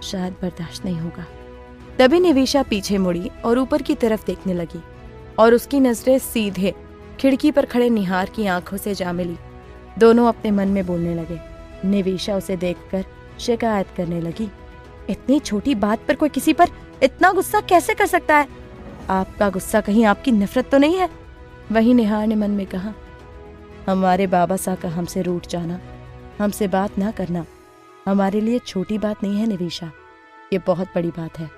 शायद बर्दाश्त नहीं होगा। तभी निविशा पीछे मुड़ी और ऊपर की तरफ देखने लगी और उसकी नजरें सीधे खिड़की पर खड़े निहार की आंखों से जा मिली। दोनों अपने मन में बोलने लगे। निविशा उसे देखकर शिकायत करने लगी, इतनी छोटी बात पर कोई किसी पर इतना गुस्सा कैसे कर सकता है? आपका गुस्सा कहीं आपकी नफरत तो नहीं है? वही निहार ने मन में कहा। हमारे बाबा सा का हमसे रूठ जाना, हमसे बात ना करना हमारे लिए छोटी बात नहीं है निविशा, ये बहुत बड़ी बात है।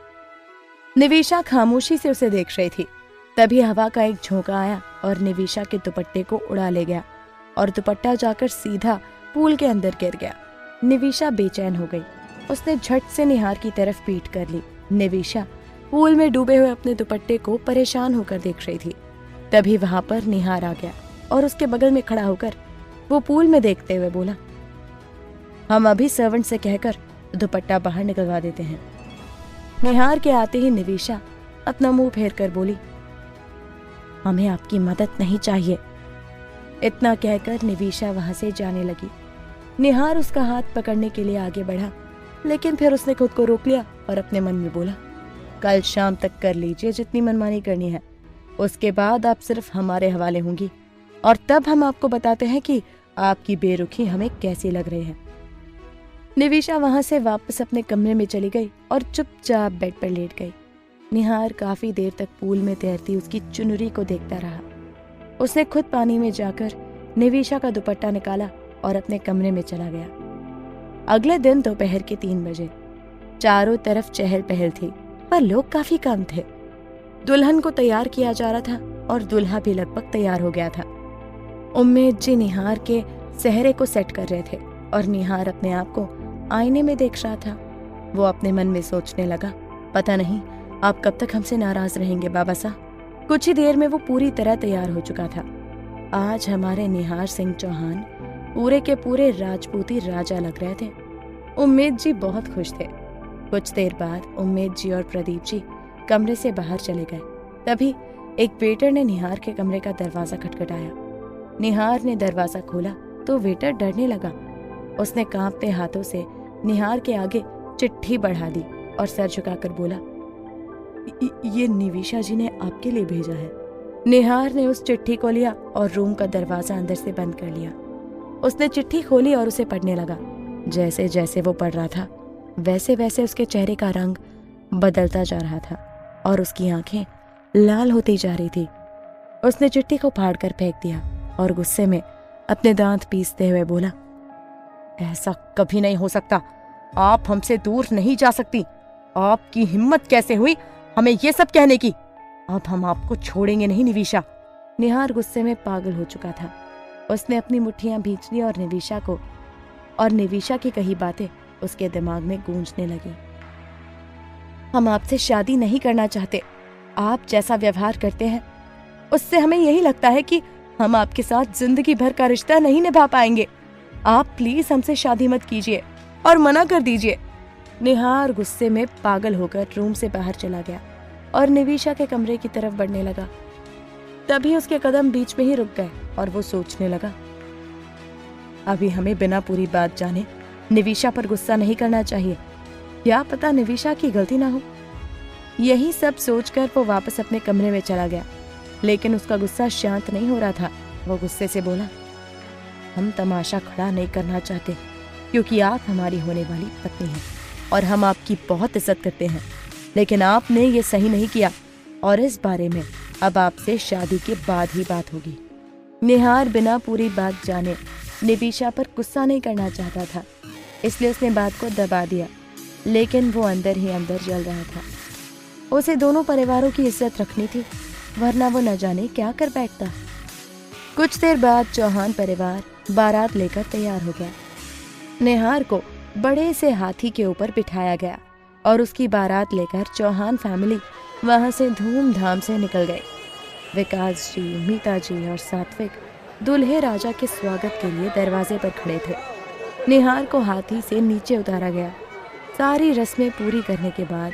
निविशा खामोशी से उसे देख रही थी। तभी हवा का एक झोंका आया और निविशा के दुपट्टे को उड़ा ले गया और दुपट्टा जाकर सीधा पूल के अंदर गिर गया। निविशा बेचैन हो गई। उसने झट से निहार की तरफ पीठ कर ली। निविशा पूल में डूबे हुए अपने दुपट्टे को परेशान होकर देख रही थी। तभी वहां पर निहार आ गया और उसके बगल में खड़ा होकर वो पूल में देखते हुए बोला, हम अभी सर्वेंट से कहकर दुपट्टा बाहर निकलवा देते हैं। निहार के आते ही निविशा अपना मुंह फेर कर बोली, हमें आपकी मदद नहीं चाहिए। इतना कहकर निविशा वहां से जाने लगी। निहार उसका हाथ पकड़ने के लिए आगे बढ़ा, लेकिन फिर उसने खुद को रोक लिया और अपने मन में बोला, कल शाम तक कर लीजिए जितनी मनमानी करनी है, उसके बाद आप सिर्फ हमारे हवाले होंगी और तब हम आपको बताते हैं कि आपकी बेरुखी हमें कैसी लग रही है। निविशा वहां से वापस अपने कमरे में चली गई और चुपचाप बेड पर लेट गई। निहार काफी देर तक पूल में तैरती उसकी चुनरी को देखता रहा। उसने खुद पानी में जाकर निविशा का दुपट्टा निकाला और अपने कमरे में चला गया। अगले दिन दोपहर के 3 बजे चारों तरफ चहल पहल थी, पर लोग काफी कम थे। दुल्हन को तैयार किया जा रहा था और दूल्हा भी लगभग तैयार हो गया था। उम्मीद जी निहार के सेहरे को सेट कर रहे थे और निहार अपने आप को आईने में देख रहा था। वो अपने मन में सोचने लगा, पता नहीं आप कब तक हमसे नाराज रहेंगे बाबा साहब। कुछ ही देर में वो पूरी तरह तैयार हो चुका था। आज हमारे निहार सिंह चौहान पूरे के पूरे राजपूती राजा लग रहे थे। उम्मीद जी बहुत खुश थे। कुछ देर बाद उम्मीद जी और प्रदीप जी कमरे से बाहर चले गए। तभी एक वेटर ने निहार के कमरे का दरवाजा खटखटाया। निहार ने दरवाजा खोला तो वेटर डरने लगा। उसने कांपते हाथों से निहार के आगे चिट्ठी बढ़ा दी और सर झुकाकर बोला, ये निविशा जी ने आपके लिए भेजा है। निहार ने उस चिट्ठी को लिया और रूम का दरवाजा अंदर से बंद कर लिया। उसने चिट्ठी खोली और उसे पढ़ने लगा। जैसे जैसे वो पढ़ रहा था वैसे वैसे उसके चेहरे का रंग बदलता जा रहा था और उसकी आंखें लाल होती जा रही थी। उसने चिट्ठी को फाड़कर फेंक दिया और गुस्से में अपने दांत पीसते हुए बोला, ऐसा कभी नहीं हो सकता, आप हमसे दूर नहीं जा सकती। आपकी हिम्मत कैसे हुई हमें ये सब कहने की? अब हम आपको छोड़ेंगे नहीं निविशा। निहार गुस्से में पागल हो चुका था। उसने अपनी मुट्ठियां भींच ली और निविशा की कही बातें उसके दिमाग में गूंजने लगी। हम आपसे शादी नहीं करना चाहते। आप जैसा व्यवहार करते हैं उससे हमें यही लगता है कि हम आपके साथ जिंदगी भर का रिश्ता नहीं निभा पाएंगे। आप प्लीज हमसे शादी मत कीजिए और मना कर दीजिए। निहार गुस्से में पागल होकर रूम से बाहर चला गया और निविशा के कमरे की तरफ बढ़ने लगा। तभी उसके कदम बीच में ही रुक गए और वो सोचने लगा, अभी हमें बिना पूरी बात जाने निविशा पर गुस्सा नहीं करना चाहिए। क्या पता निविशा की गलती ना हो। यही सब सोचकर वो वापस अपने कमरे में चला गया, लेकिन उसका गुस्सा शांत नहीं हो रहा था। वो गुस्से से बोला, हम तमाशा खड़ा नहीं करना चाहते क्योंकि आप हमारी होने वाली पत्नी हैं और हम आपकी बहुत इज्जत करते हैं, लेकिन आपने ये सही नहीं किया और इस बारे में अब आपसे शादी के बाद ही बात होगी। निहार बिना पूरी बात जाने निविशा पर गुस्सा नहीं करना चाहता था, इसलिए उसने बात को दबा दिया, लेकिन वो अंदर ही अंदर जल रहा था। उसे दोनों परिवारों की इज्जत रखनी थी, वरना वो न जाने क्या कर बैठता। कुछ देर बाद चौहान परिवार बारात लेकर तैयार हो गया। निहार को बड़े से हाथी के ऊपर बिठाया गया और उसकी बारात लेकर चौहान फैमिली वहां से धूमधाम से निकल गए। विकास जी, मीता जी और सात्विक दूल्हे राजा के स्वागत के लिए दरवाजे पर खड़े थे। निहार को हाथी से नीचे उतारा गया। सारी रस्में पूरी करने के बाद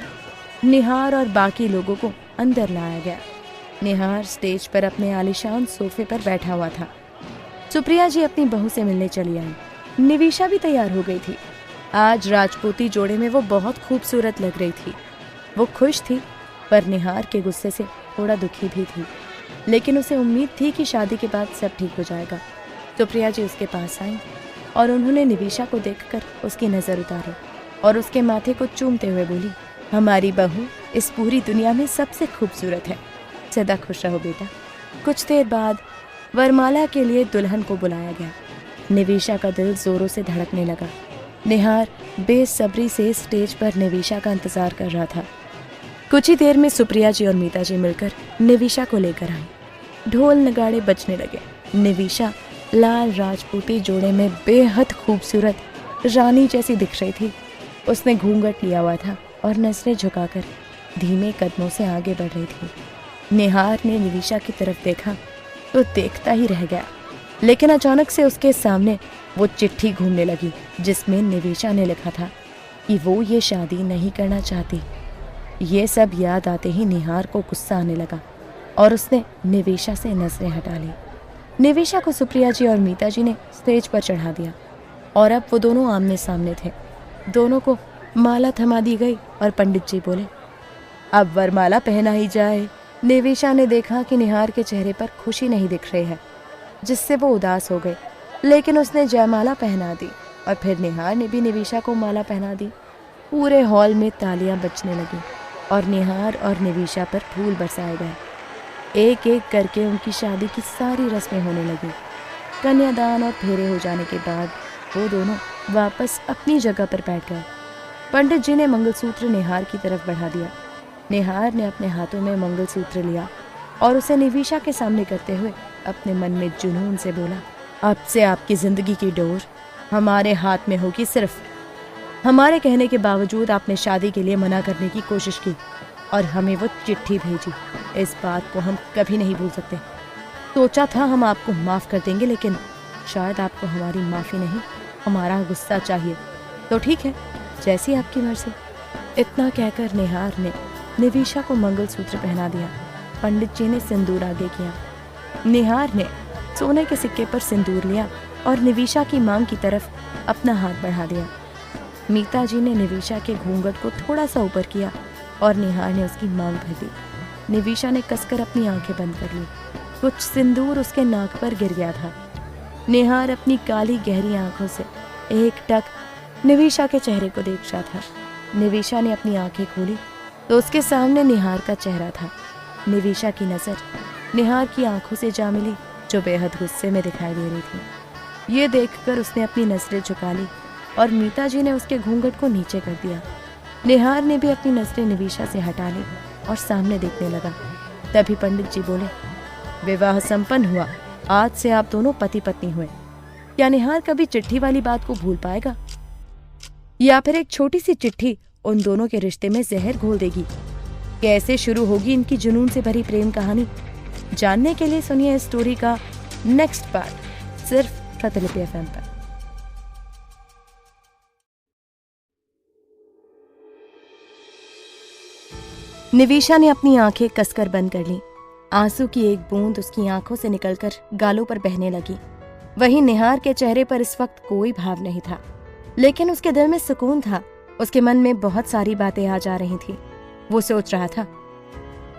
निहार और बाकी लोगों को अंदर लाया गया। निहार स्टेज पर अपने आलीशान सोफे पर बैठा हुआ था। सुप्रिया जी अपनी बहू से मिलने चली आई। निविशा भी तैयार हो गई थी। आज राजपूती जोड़े में वो बहुत खूबसूरत लग रही थी। वो खुश थी, पर निहार के गुस्से से थोड़ा दुखी भी थी, लेकिन उसे उम्मीद थी कि शादी के बाद सब ठीक हो जाएगा। सुप्रिया जी उसके पास आई और उन्होंने निविशा को देखकर उसकी नज़र उतारी और उसके माथे को चूमते हुए बोली, हमारी बहू इस पूरी दुनिया में सबसे खूबसूरत है, सदा खुश रहो बेटा। कुछ देर बाद वरमाला के लिए दुल्हन को बुलाया गया। निवेशा का दिल जोरों से धड़कने लगा। निहार बेसब्री से स्टेज पर निवेशा का इंतजार कर रहा था। कुछ ही देर में सुप्रिया जी और मीता जी मिलकर निवेशा को लेकर आई। ढोल नगाड़े बजने लगे। निवेशा लाल राजपूती जोड़े में बेहद खूबसूरत रानी जैसी दिख रही थी। उसने घूंघट लिया हुआ था और नजरें झुकाकर धीमे कदमों से आगे बढ़ रही थी। निहार ने निवेशा की तरफ देखा तो देखता ही रह गया, लेकिन अचानक से उसके सामने वो चिट्ठी घूमने लगी जिसमें निवेशा ने लिखा था कि वो ये शादी नहीं करना चाहती। ये सब याद आते ही निहार को गुस्सा आने लगा और उसने निवेशा से नजरें हटा ली। निवेशा को सुप्रिया जी और मीता जी ने स्टेज पर चढ़ा दिया और अब वो दोनों आमने सामने थे। दोनों को माला थमा दी गई और पंडित जी बोले, अब वरमाला पहना ही जाए। निवेशा ने देखा कि निहार के चेहरे पर खुशी नहीं दिख रही है, जिससे वो उदास हो गई, लेकिन उसने जयमाला पहना दी और फिर निहार ने भी निवेशा को माला पहना दी। पूरे हॉल में तालियां बजने लगी और निहार और निवेशा पर फूल बरसाए गए। एक एक करके उनकी शादी की सारी रस्में होने लगी। कन्यादान और फेरे हो जाने के बाद वो दोनों वापस अपनी जगह पर बैठ गए। पंडित जी ने मंगलसूत्र निहार की तरफ बढ़ा दिया। निहार ने अपने हाथों में मंगलसूत्र लिया और उसे निवेशा के सामने करते हुए अपने मन में जुनून से बोला, अब से आपकी जिंदगी की डोर हमारे हाथ में होगी। सिर्फ हमारे कहने के बावजूद आपने शादी के लिए मना करने की कोशिश की और हमें वो चिट्ठी भेजी। इस बात को हम कभी नहीं भूल सकते। सोचा था हम आपको माफ कर देंगे, लेकिन शायद आपको हमारी माफी नहीं, हमारा गुस्सा चाहिए। तो ठीक है, जैसी आपकी मर्जी। इतना कहकर निहार ने निवेशा को मंगलसूत्र पहना दिया। पंडित जी ने सिंदूर आगे किया। निहार ने सोने के सिक्के पर सिंदूर लिया और निवेशा की मांग की तरफ अपना हाथ बढ़ा दिया। मीता जी ने निवेशा के घूंघट को थोड़ा सा ऊपर किया और निहार ने उसकी मांग भर दी। निवेशा ने कसकर अपनी आंखें बंद कर ली। कुछ सिंदूर उसके नाक पर गिर गया था। निहार अपनी काली गहरी आंखों से एकटक निवेशा के चेहरे को देख रहा था। निवेशा ने अपनी आंखें खोली तो उसके सामने निहार का चेहरा था। निवेशा की नजर निहार की आंखों से जा मिली, जो बेहद गुस्से में दिखाई दे रही थी। ये देखकर उसने अपनी नजरें झुका ली और मीता जी ने उसके घूंघट को नीचे कर दिया। निहार ने भी अपनी नजरें निवेशा से हटा ली और सामने देखने लगा। तभी पंडित जी बोले, विवाह संपन्न हुआ, आज से आप दोनों पति पत्नी हुए। क्या निहार कभी चिट्ठी वाली बात को भूल पाएगा, या फिर एक छोटी सी चिट्ठी उन दोनों के रिश्ते में जहर घोल देगी? कैसे शुरू होगी इनकी जुनून से भरी प्रेम कहानी? जानने के लिए सुनिए इस स्टोरी का नेक्स्ट पार्ट सिर्फ प्रतिलिपि एफएम पर। निवेशा ने अपनी आंखें कसकर बंद कर ली। आंसू की एक बूंद उसकी आंखों से निकलकर गालों पर बहने लगी। वहीं निहार के चेहरे पर इस वक्त कोई भाव नहीं था, लेकिन उसके दिल में सुकून था। उसके मन में बहुत सारी बातें आ जा रही थी। वो सोच रहा था,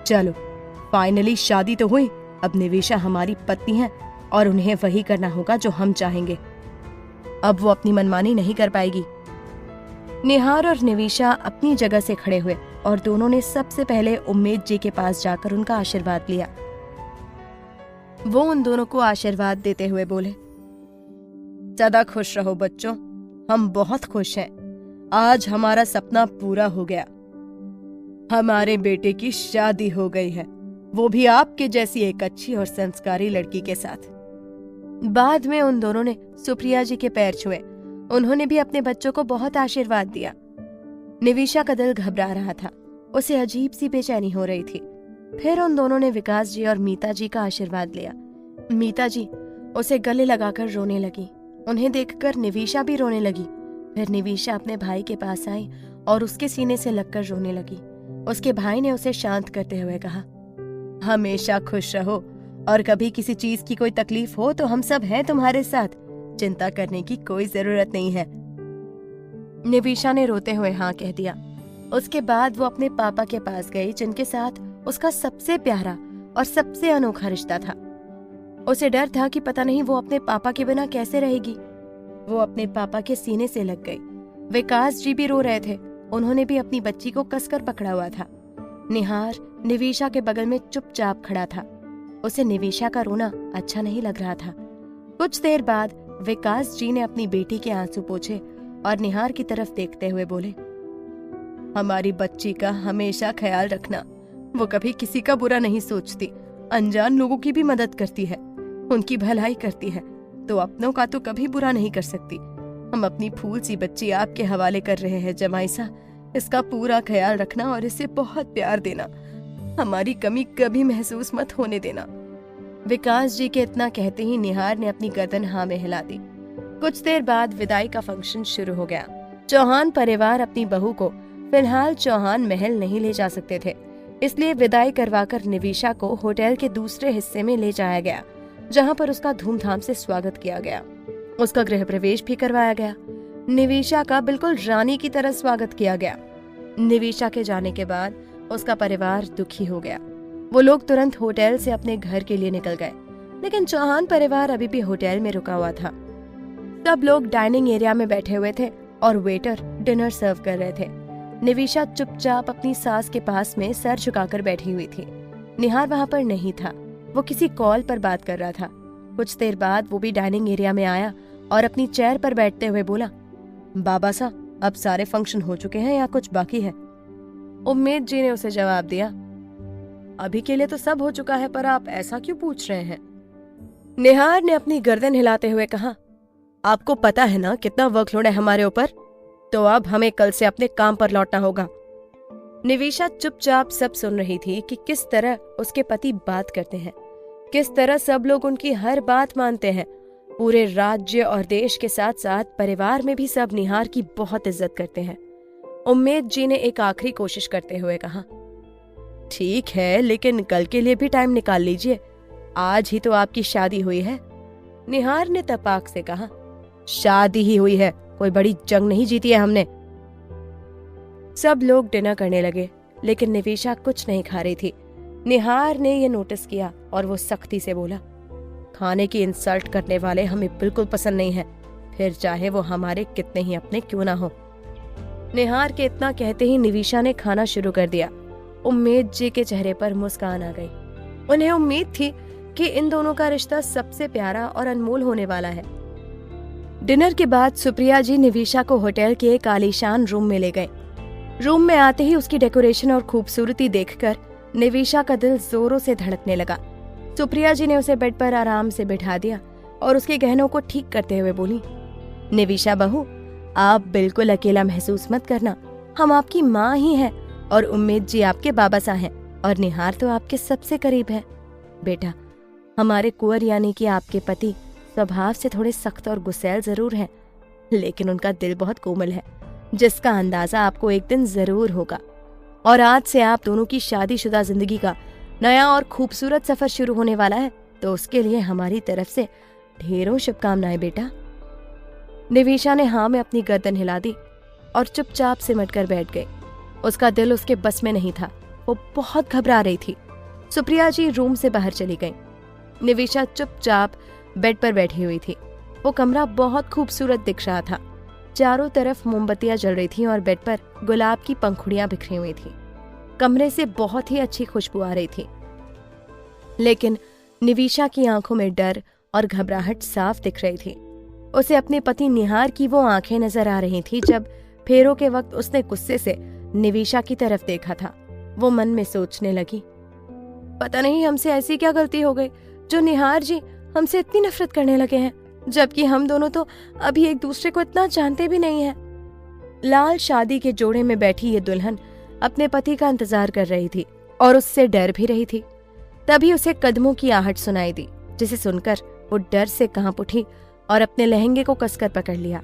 चलो फाइनली शादी तो हुई, अब निवेशा हमारी पत्नी है और उन्हें वही करना होगा जो हम चाहेंगे। अब वो अपनी मनमानी नहीं कर पाएगी। निहार और निवेशा अपनी जगह से खड़े हुए और दोनों ने सबसे पहले उम्मेद जी के पास जाकर उनका आशीर्वाद लिया। वो उन दोनों को आशीर्वाद देते हुए बोले, सदा खुश रहो बच्चों, हम बहुत खुश हैं। आज हमारा सपना पूरा हो गया। हमारे बेटे की शादी हो गई है, वो भी आपके जैसी एक अच्छी और संस्कारी लड़की के साथ। बाद में उन दोनों ने सुप्रिया जी के पैर छुए। उन्होंने भी अपने बच्चों को बहुत आशीर्वाद दिया। निवेशा का दिल घबरा रहा था, उसे अजीब सी बेचैनी हो रही थी। फिर उन दोनों ने विकास जी और मीता जी का आशीर्वाद लिया। मीता जी उसे गले लगाकर रोने लगी। उन्हें देखकर निवेशा भी रोने लगी। फिर निवेशा अपने भाई के पास आई और उसके सीने से लगकर रोने लगी। उसके भाई ने उसे शांत करते हुए कहा, हमेशा खुश रहो और कभी किसी चीज की कोई तकलीफ हो तो हम सब हैं तुम्हारे साथ, चिंता करने की कोई जरूरत नहीं है। निवेशा ने रोते हुए हाँ कह दिया। उसके बाद वो अपने पापा के पास गई, जिनके साथ उसका सबसे प्यारा और सबसे अनोखा रिश्ता था। उसे डर था कि पता नहीं वो अपने पापा के बिना कैसे रहेगी। वो अपने पापा के सीने से लग गई। विकास जी भी रो रहे थे। उन्होंने भी अपनी बच्ची को कसकर पकड़ा हुआ था। निहार निविशा के बगल में चुपचाप खड़ा था। उसे निविशा का रोना अच्छा नहीं लग रहा था। कुछ देर बाद विकास जी ने अपनी बेटी के आंसू पोंछे और निहार की तरफ देखते हुए बोले, हमारी बच्ची का हमेशा ख्याल रखना। वो कभी किसी का बुरा नहीं सोचती, अनजान लोगों की भी मदद करती है, उनकी भलाई करती है, तो अपनों का तो कभी बुरा नहीं कर सकती। हम अपनी फूल सी बच्ची आपके हवाले कर रहे हैं जमाईसा। इसका पूरा ख्याल रखना और इसे बहुत प्यार देना। हमारी कमी कभी महसूस मत होने देना। विकास जी के इतना कहते ही निहार ने अपनी गर्दन हाँ में हिला दी। कुछ देर बाद विदाई का फंक्शन शुरू हो गया। चौहान परिवार अपनी बहू को फिलहाल चौहान महल नहीं ले जा सकते थे, इसलिए विदाई करवाकर निविशा को होटल के दूसरे हिस्से में ले जाया गया, जहां पर उसका धूमधाम से स्वागत किया गया। उसका गृह प्रवेश भी करवाया गया। निविशा का बिल्कुल रानी की तरह स्वागत किया गया। निविशा के जाने के बाद उसका परिवार दुखी हो गया। वो लोग तुरंत होटल से अपने घर के लिए निकल गए, लेकिन चौहान परिवार अभी भी होटल में रुका हुआ था। सब लोग डाइनिंग एरिया में बैठे हुए थे और वेटर डिनर सर्व कर रहे थे। निविशा चुपचाप अपनी सास के पास में सर झुकाकर बैठी हुई थी। निहार वहाँ पर नहीं था, वो किसी कॉल पर बात कर रहा था। कुछ देर बाद वो भी डाइनिंग एरिया में आया और अपनी चेयर पर बैठते हुए बोला, बाबा साहब, अब सारे फंक्शन हो चुके हैं या कुछ बाकी है? उम्मेद जी ने उसे जवाब दिया, अभी के लिए तो सब हो चुका है, पर आप ऐसा क्यों पूछ रहे हैं? निहार ने अपनी गर्दन हिलाते हुए कहा, आपको पता है ना कितना वर्कलोड है हमारे ऊपर, तो अब हमें कल से अपने काम पर लौटना होगा। निविशा चुपचाप सब सुन रही थी कि किस तरह उसके पति बात करते हैं, किस तरह सब लोग उनकी हर बात मानते हैं। पूरे राज्य और देश के साथ साथ परिवार में भी सब निहार की बहुत इज्जत करते हैं। उम्मेद जी ने एक आखिरी कोशिश करते हुए कहा, ठीक है, लेकिन कल के लिए भी टाइम निकाल लीजिए, आज ही तो आपकी शादी हुई है। निहार ने तपाक से कहा, शादी ही हुई है, कोई बड़ी जंग नहीं जीती है हमने। सब लोग डिनर करने लगे, लेकिन निविशा कुछ नहीं खा रही थी। निहार ने यह नोटिस किया और वो सख्ती से बोला, खाने की इंसल्ट करने वाले हमें बिल्कुल पसंद नहीं है, फिर चाहे वो हमारे कितने ही अपने क्यों ना हो। निहार के इतना कहते ही निविशा ने खाना शुरू कर दिया। उम्मेद जी के चेहरे पर मुस्कान आ गई। उन्हें उम्मीद थी कि इन दोनों का रिश्ता सबसे प्यारा और अनमोल होने वाला है। डिनर के बाद सुप्रिया जी निविशा को होटल के एक आलीशान रूम में ले गए। रूम में आते ही उसकी डेकोरेशन और खूबसूरती देखकर निविशा का दिल जोरों से धड़कने लगा। सुप्रिया जी ने उसे बेड पर आराम से बिठा दिया और उसके गहनों को ठीक करते हुए बोली, निविशा बहू, आप बिल्कुल अकेला महसूस मत करना, हम आपकी माँ ही हैं और उम्मेद जी आपके बाबा सा हैं और निहार तो आपके सबसे करीब है। बेटा, हमारे कुंवर यानी कि आपके पति स्वभाव से थोड़े सख्त और गुस्सैल जरूर हैं, लेकिन उनका दिल बहुत कोमल है, जिसका अंदाजा आपको एक दिन जरूर होगा। और आज से आप दोनों की शादीशुदा जिंदगी का नया और खूबसूरत सफर शुरू होने वाला है, तो उसके लिए हमारी तरफ से ढेरों शुभकामनाएं बेटा। निविशा ने हाँ में अपनी गर्दन हिला दी और चुपचाप सिमट कर बैठ गई। उसका दिल उसके बस में नहीं था, वो बहुत घबरा रही थी। सुप्रिया जी रूम से बाहर चली गईं। निविशा चुपचाप बेड पर बैठी हुई थी। वो कमरा बहुत खूबसूरत दिख रहा था। चारों तरफ मोमबत्तियां जल रही थीं और बेड पर गुलाब की पंखुड़ियां बिखरी हुई थीं। कमरे से बहुत ही अच्छी खुशबू आ रही थी, लेकिन निविशा की आंखों में डर और घबराहट साफ दिख रही थी। उसे अपने पति निहार की वो आंखें नजर आ रही थी जब फेरों के वक्त उसने गुस्से से निविशा की तरफ देखा था। वो मन में सोचने लगी, पता नहीं हमसे ऐसी क्या गलती हो गई जो निहार जी हमसे इतनी नफरत करने लगे हैं, जबकि हम दोनों तो अभी एक दूसरे को इतना जानते भी नहीं हैं। लाल शादी के जोड़े में बैठी ये दुल्हन अपने पति का इंतजार कर रही थी और उससे डर भी रही थी। तभी उसे कदमों की आहट सुनाई दी, जिसे सुनकर वो डर से कांप उठी और अपने लहंगे को कसकर पकड़ लिया।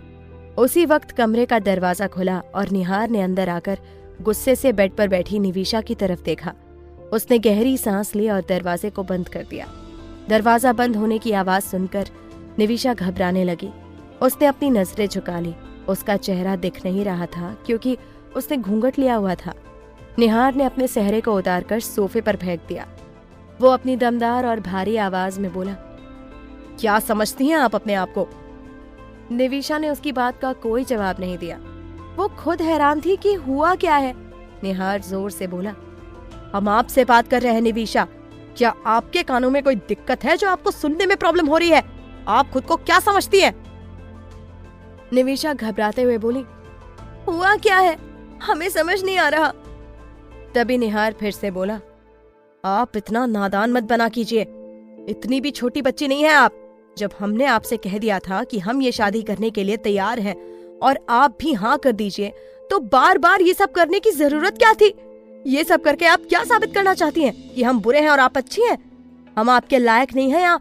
उसी वक्त कमरे का दरवाजा खुला और निहार ने अंदर आकर गुस्से से बेड पर बैठी निविशा की तरफ देखा। उसने गहरी सांस ली और दरवाजे को बंद कर दिया। दरवाजा बंद होने की आवाज सुनकर निविशा घबराने लगी। उसने अपनी नजरें झुका ली। उसका चेहरा दिख नहीं रहा था क्योंकि उसने घूंघट लिया हुआ था। निहार ने अपने सेहरे को उतारकर सोफे पर फेंक दिया। वो अपनी दमदार और भारी आवाज में बोला, क्या समझती हैं आप अपने आप को? निविशा ने उसकी बात का कोई जवाब नहीं दिया। वो खुद हैरान थी कि हुआ क्या है। निहार जोर से बोला, हम आपसे बात कर रहे हैं निविशा। क्या आपके कानों में कोई दिक्कत है जो आपको सुनने में प्रॉब्लम हो रही है? आप खुद को क्या समझती हैं? निविशा घबराते हुए बोली, हुआ क्या है? हमें समझ नहीं आ रहा। तभी निहार फिर से बोला, आप इतना नादान मत बना कीजिए। इतनी भी छोटी बच्ची नहीं है आप। जब हमने आपसे कह दिया था कि हम ये शादी करने के लिए तैयार हैं और आप भी हाँ कर दीजिए, तो बार बार ये सब करने की जरूरत क्या थी? ये सब करके आप क्या साबित करना चाहती हैं? कि हम बुरे हैं और आप अच्छी हैं? हम आपके लायक नहीं हैं या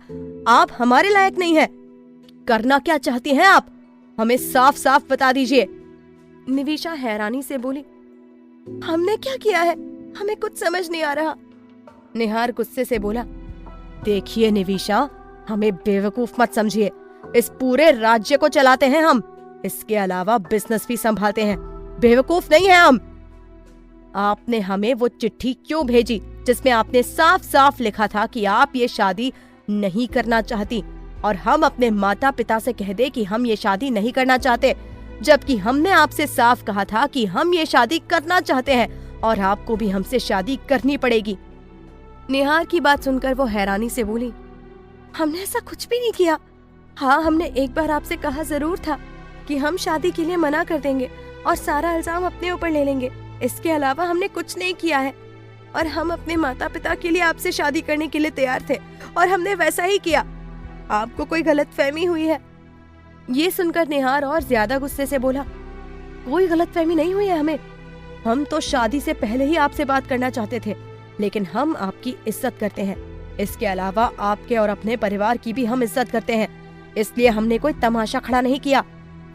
आप हमारे लायक नहीं हैं? करना क्या चाहती हैं आप? हमें साफ साफ बता दीजिए। निविशा हैरानी से बोली, हमने क्या किया है? हमें कुछ समझ नहीं आ रहा। निहार गुस्से से बोला, देखिए निविशा, हमें बेवकूफ मत समझिए। इस पूरे राज्य को चलाते हैं हम। इसके अलावा बिजनेस भी संभालते हैं। बेवकूफ नहीं है हम। आपने हमें वो चिट्ठी क्यों भेजी जिसमें आपने साफ साफ लिखा था कि आप ये शादी नहीं करना चाहती, और हम अपने माता पिता से कह दे कि हम ये शादी नहीं करना चाहते, जबकि हमने आपसे साफ कहा था कि हम ये शादी करना चाहते हैं और आपको भी हमसे शादी करनी पड़ेगी। निहार की बात सुनकर वो हैरानी से बोली, हमने ऐसा कुछ भी नहीं किया। हाँ, हमने एक बार आपसे कहा जरूर था कि हम शादी के लिए मना कर देंगे और सारा इल्जाम अपने ऊपर ले लेंगे। इसके अलावा हमने कुछ नहीं किया है और हम अपने माता पिता के लिए आपसे शादी करने के लिए तैयार थे और हमने वैसा ही किया। आपको कोई गलतफहमी हुई है। ये सुनकर निहार और ज्यादा गुस्से से बोला, कोई गलतफहमी नहीं हुई है हमें। हम तो शादी से पहले ही आपसे बात करना चाहते थे, लेकिन हम आपकी इज्जत करते हैं। इसके अलावा आपके और अपने परिवार की भी हम इज्जत करते हैं, इसलिए हमने कोई तमाशा खड़ा नहीं किया।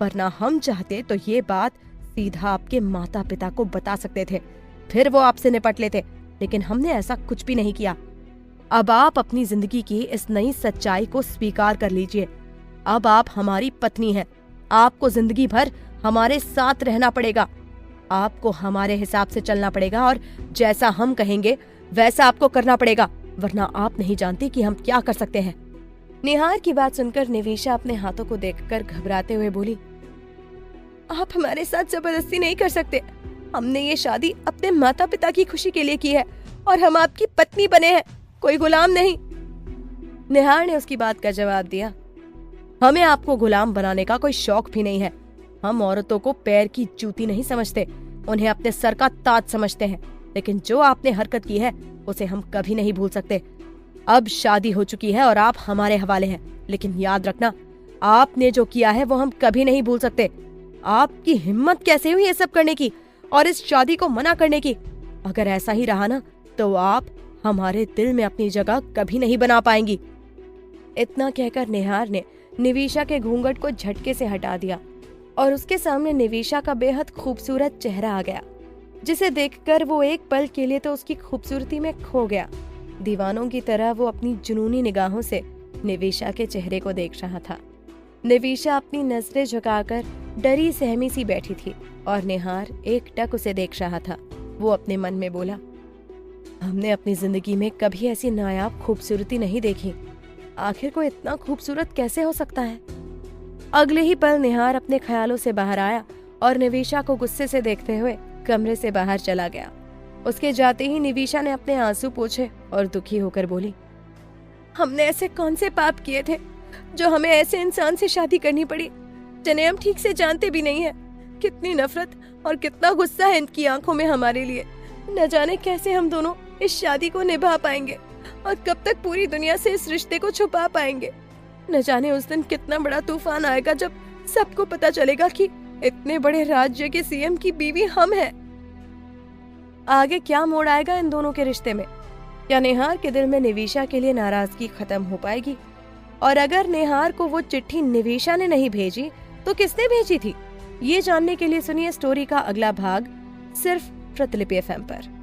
वरना हम चाहते तो ये बात सीधा आपके माता पिता को बता सकते थे, फिर वो आपसे निपट लेते, लेकिन हमने ऐसा कुछ भी नहीं किया। अब आप अपनी जिंदगी की इस नई सच्चाई को स्वीकार कर लीजिए। अब आप हमारी पत्नी हैं। आपको जिंदगी भर हमारे साथ रहना पड़ेगा। आपको हमारे हिसाब से चलना पड़ेगा और जैसा हम कहेंगे वैसा आपको करना पड़ेगा, वरना आप नहीं जानती कि हम क्या कर सकते हैं। निहार की बात सुनकर निविशा अपने हाथों को देखकर घबराते हुए बोली, आप हमारे साथ जबरदस्ती नहीं कर सकते। हमने ये शादी अपने माता पिता की खुशी के लिए की है और हम आपकी पत्नी बने हैं, कोई गुलाम नहीं। निहार ने उसकी बात का जवाब दिया, हमें आपको गुलाम बनाने का कोई शौक भी नहीं है। हम औरतों को पैर की जूती नहीं समझते, उन्हें अपने सर का ताज समझते हैं। लेकिन जो आपने हरकत की है उसे हम कभी नहीं भूल सकते। अब शादी हो चुकी है और आप हमारे हवाले हैं, लेकिन याद रखना, आपने जो किया है वो हम कभी नहीं भूल सकते। आपकी हिम्मत कैसे हुई ये सब करने की और इस शादी को मना करने की? अगर ऐसा ही रहा ना तो आप हमारे दिल में अपनी जगह कभी नहीं बना पाएंगी। इतना कहकर निहार ने निविशा के घूंघट को झटके से हटा दिया और उसके सामने निविशा का बेहद खूबसूरत चेहरा आ गया, जिसे देखकर वो एक पल के लिए तो उसकी खूबसूरती में खो गया। दीवानों की तरह वो अपनी जुनूनी निगाहों से निविशा के चेहरे को देख रहा था। निविशा अपनी नजरें झुकाकर डरी सहमी सी बैठी थी और निहार एकटक उसे देख रहा था। वो अपने मन में बोला, हमने अपनी जिंदगी में कभी ऐसी नायाब खूबसूरती नहीं देखी। आखिर कोई इतना खूबसूरत कैसे हो सकता है? अगले ही पल निहार अपने ख्यालों से बाहर आया और निविशा को गुस्से से देखते हुए कमरे से बाहर चला गया। उसके जाते ही निविशा ने अपने आंसू पोंछे और दुखी होकर बोली, हमने ऐसे कौन से पाप किए थे जो हमें ऐसे इंसान से शादी करनी पड़ी जिन्हें हम ठीक से जानते भी नहीं है। कितनी नफरत और कितना गुस्सा है इनकी आंखों में हमारे लिए। न जाने कैसे हम दोनों इस शादी को निभा पाएंगे और कब तक पूरी दुनिया से इस रिश्ते को छुपा पाएंगे। न जाने उस दिन कितना बड़ा तूफान आएगा जब सबको पता चलेगा कि इतने बड़े राज्य के सीएम की बीवी हम हैं। आगे क्या मोड़ आएगा इन दोनों के रिश्ते में? क्या निहार के दिल में निविशा के लिए नाराजगी खत्म हो पाएगी? और अगर निहार को वो चिट्ठी निविशा ने नहीं भेजी तो किसने भेजी थी? ये जानने के लिए सुनिए स्टोरी का अगला भाग सिर्फ प्रतिलिपि FM पर।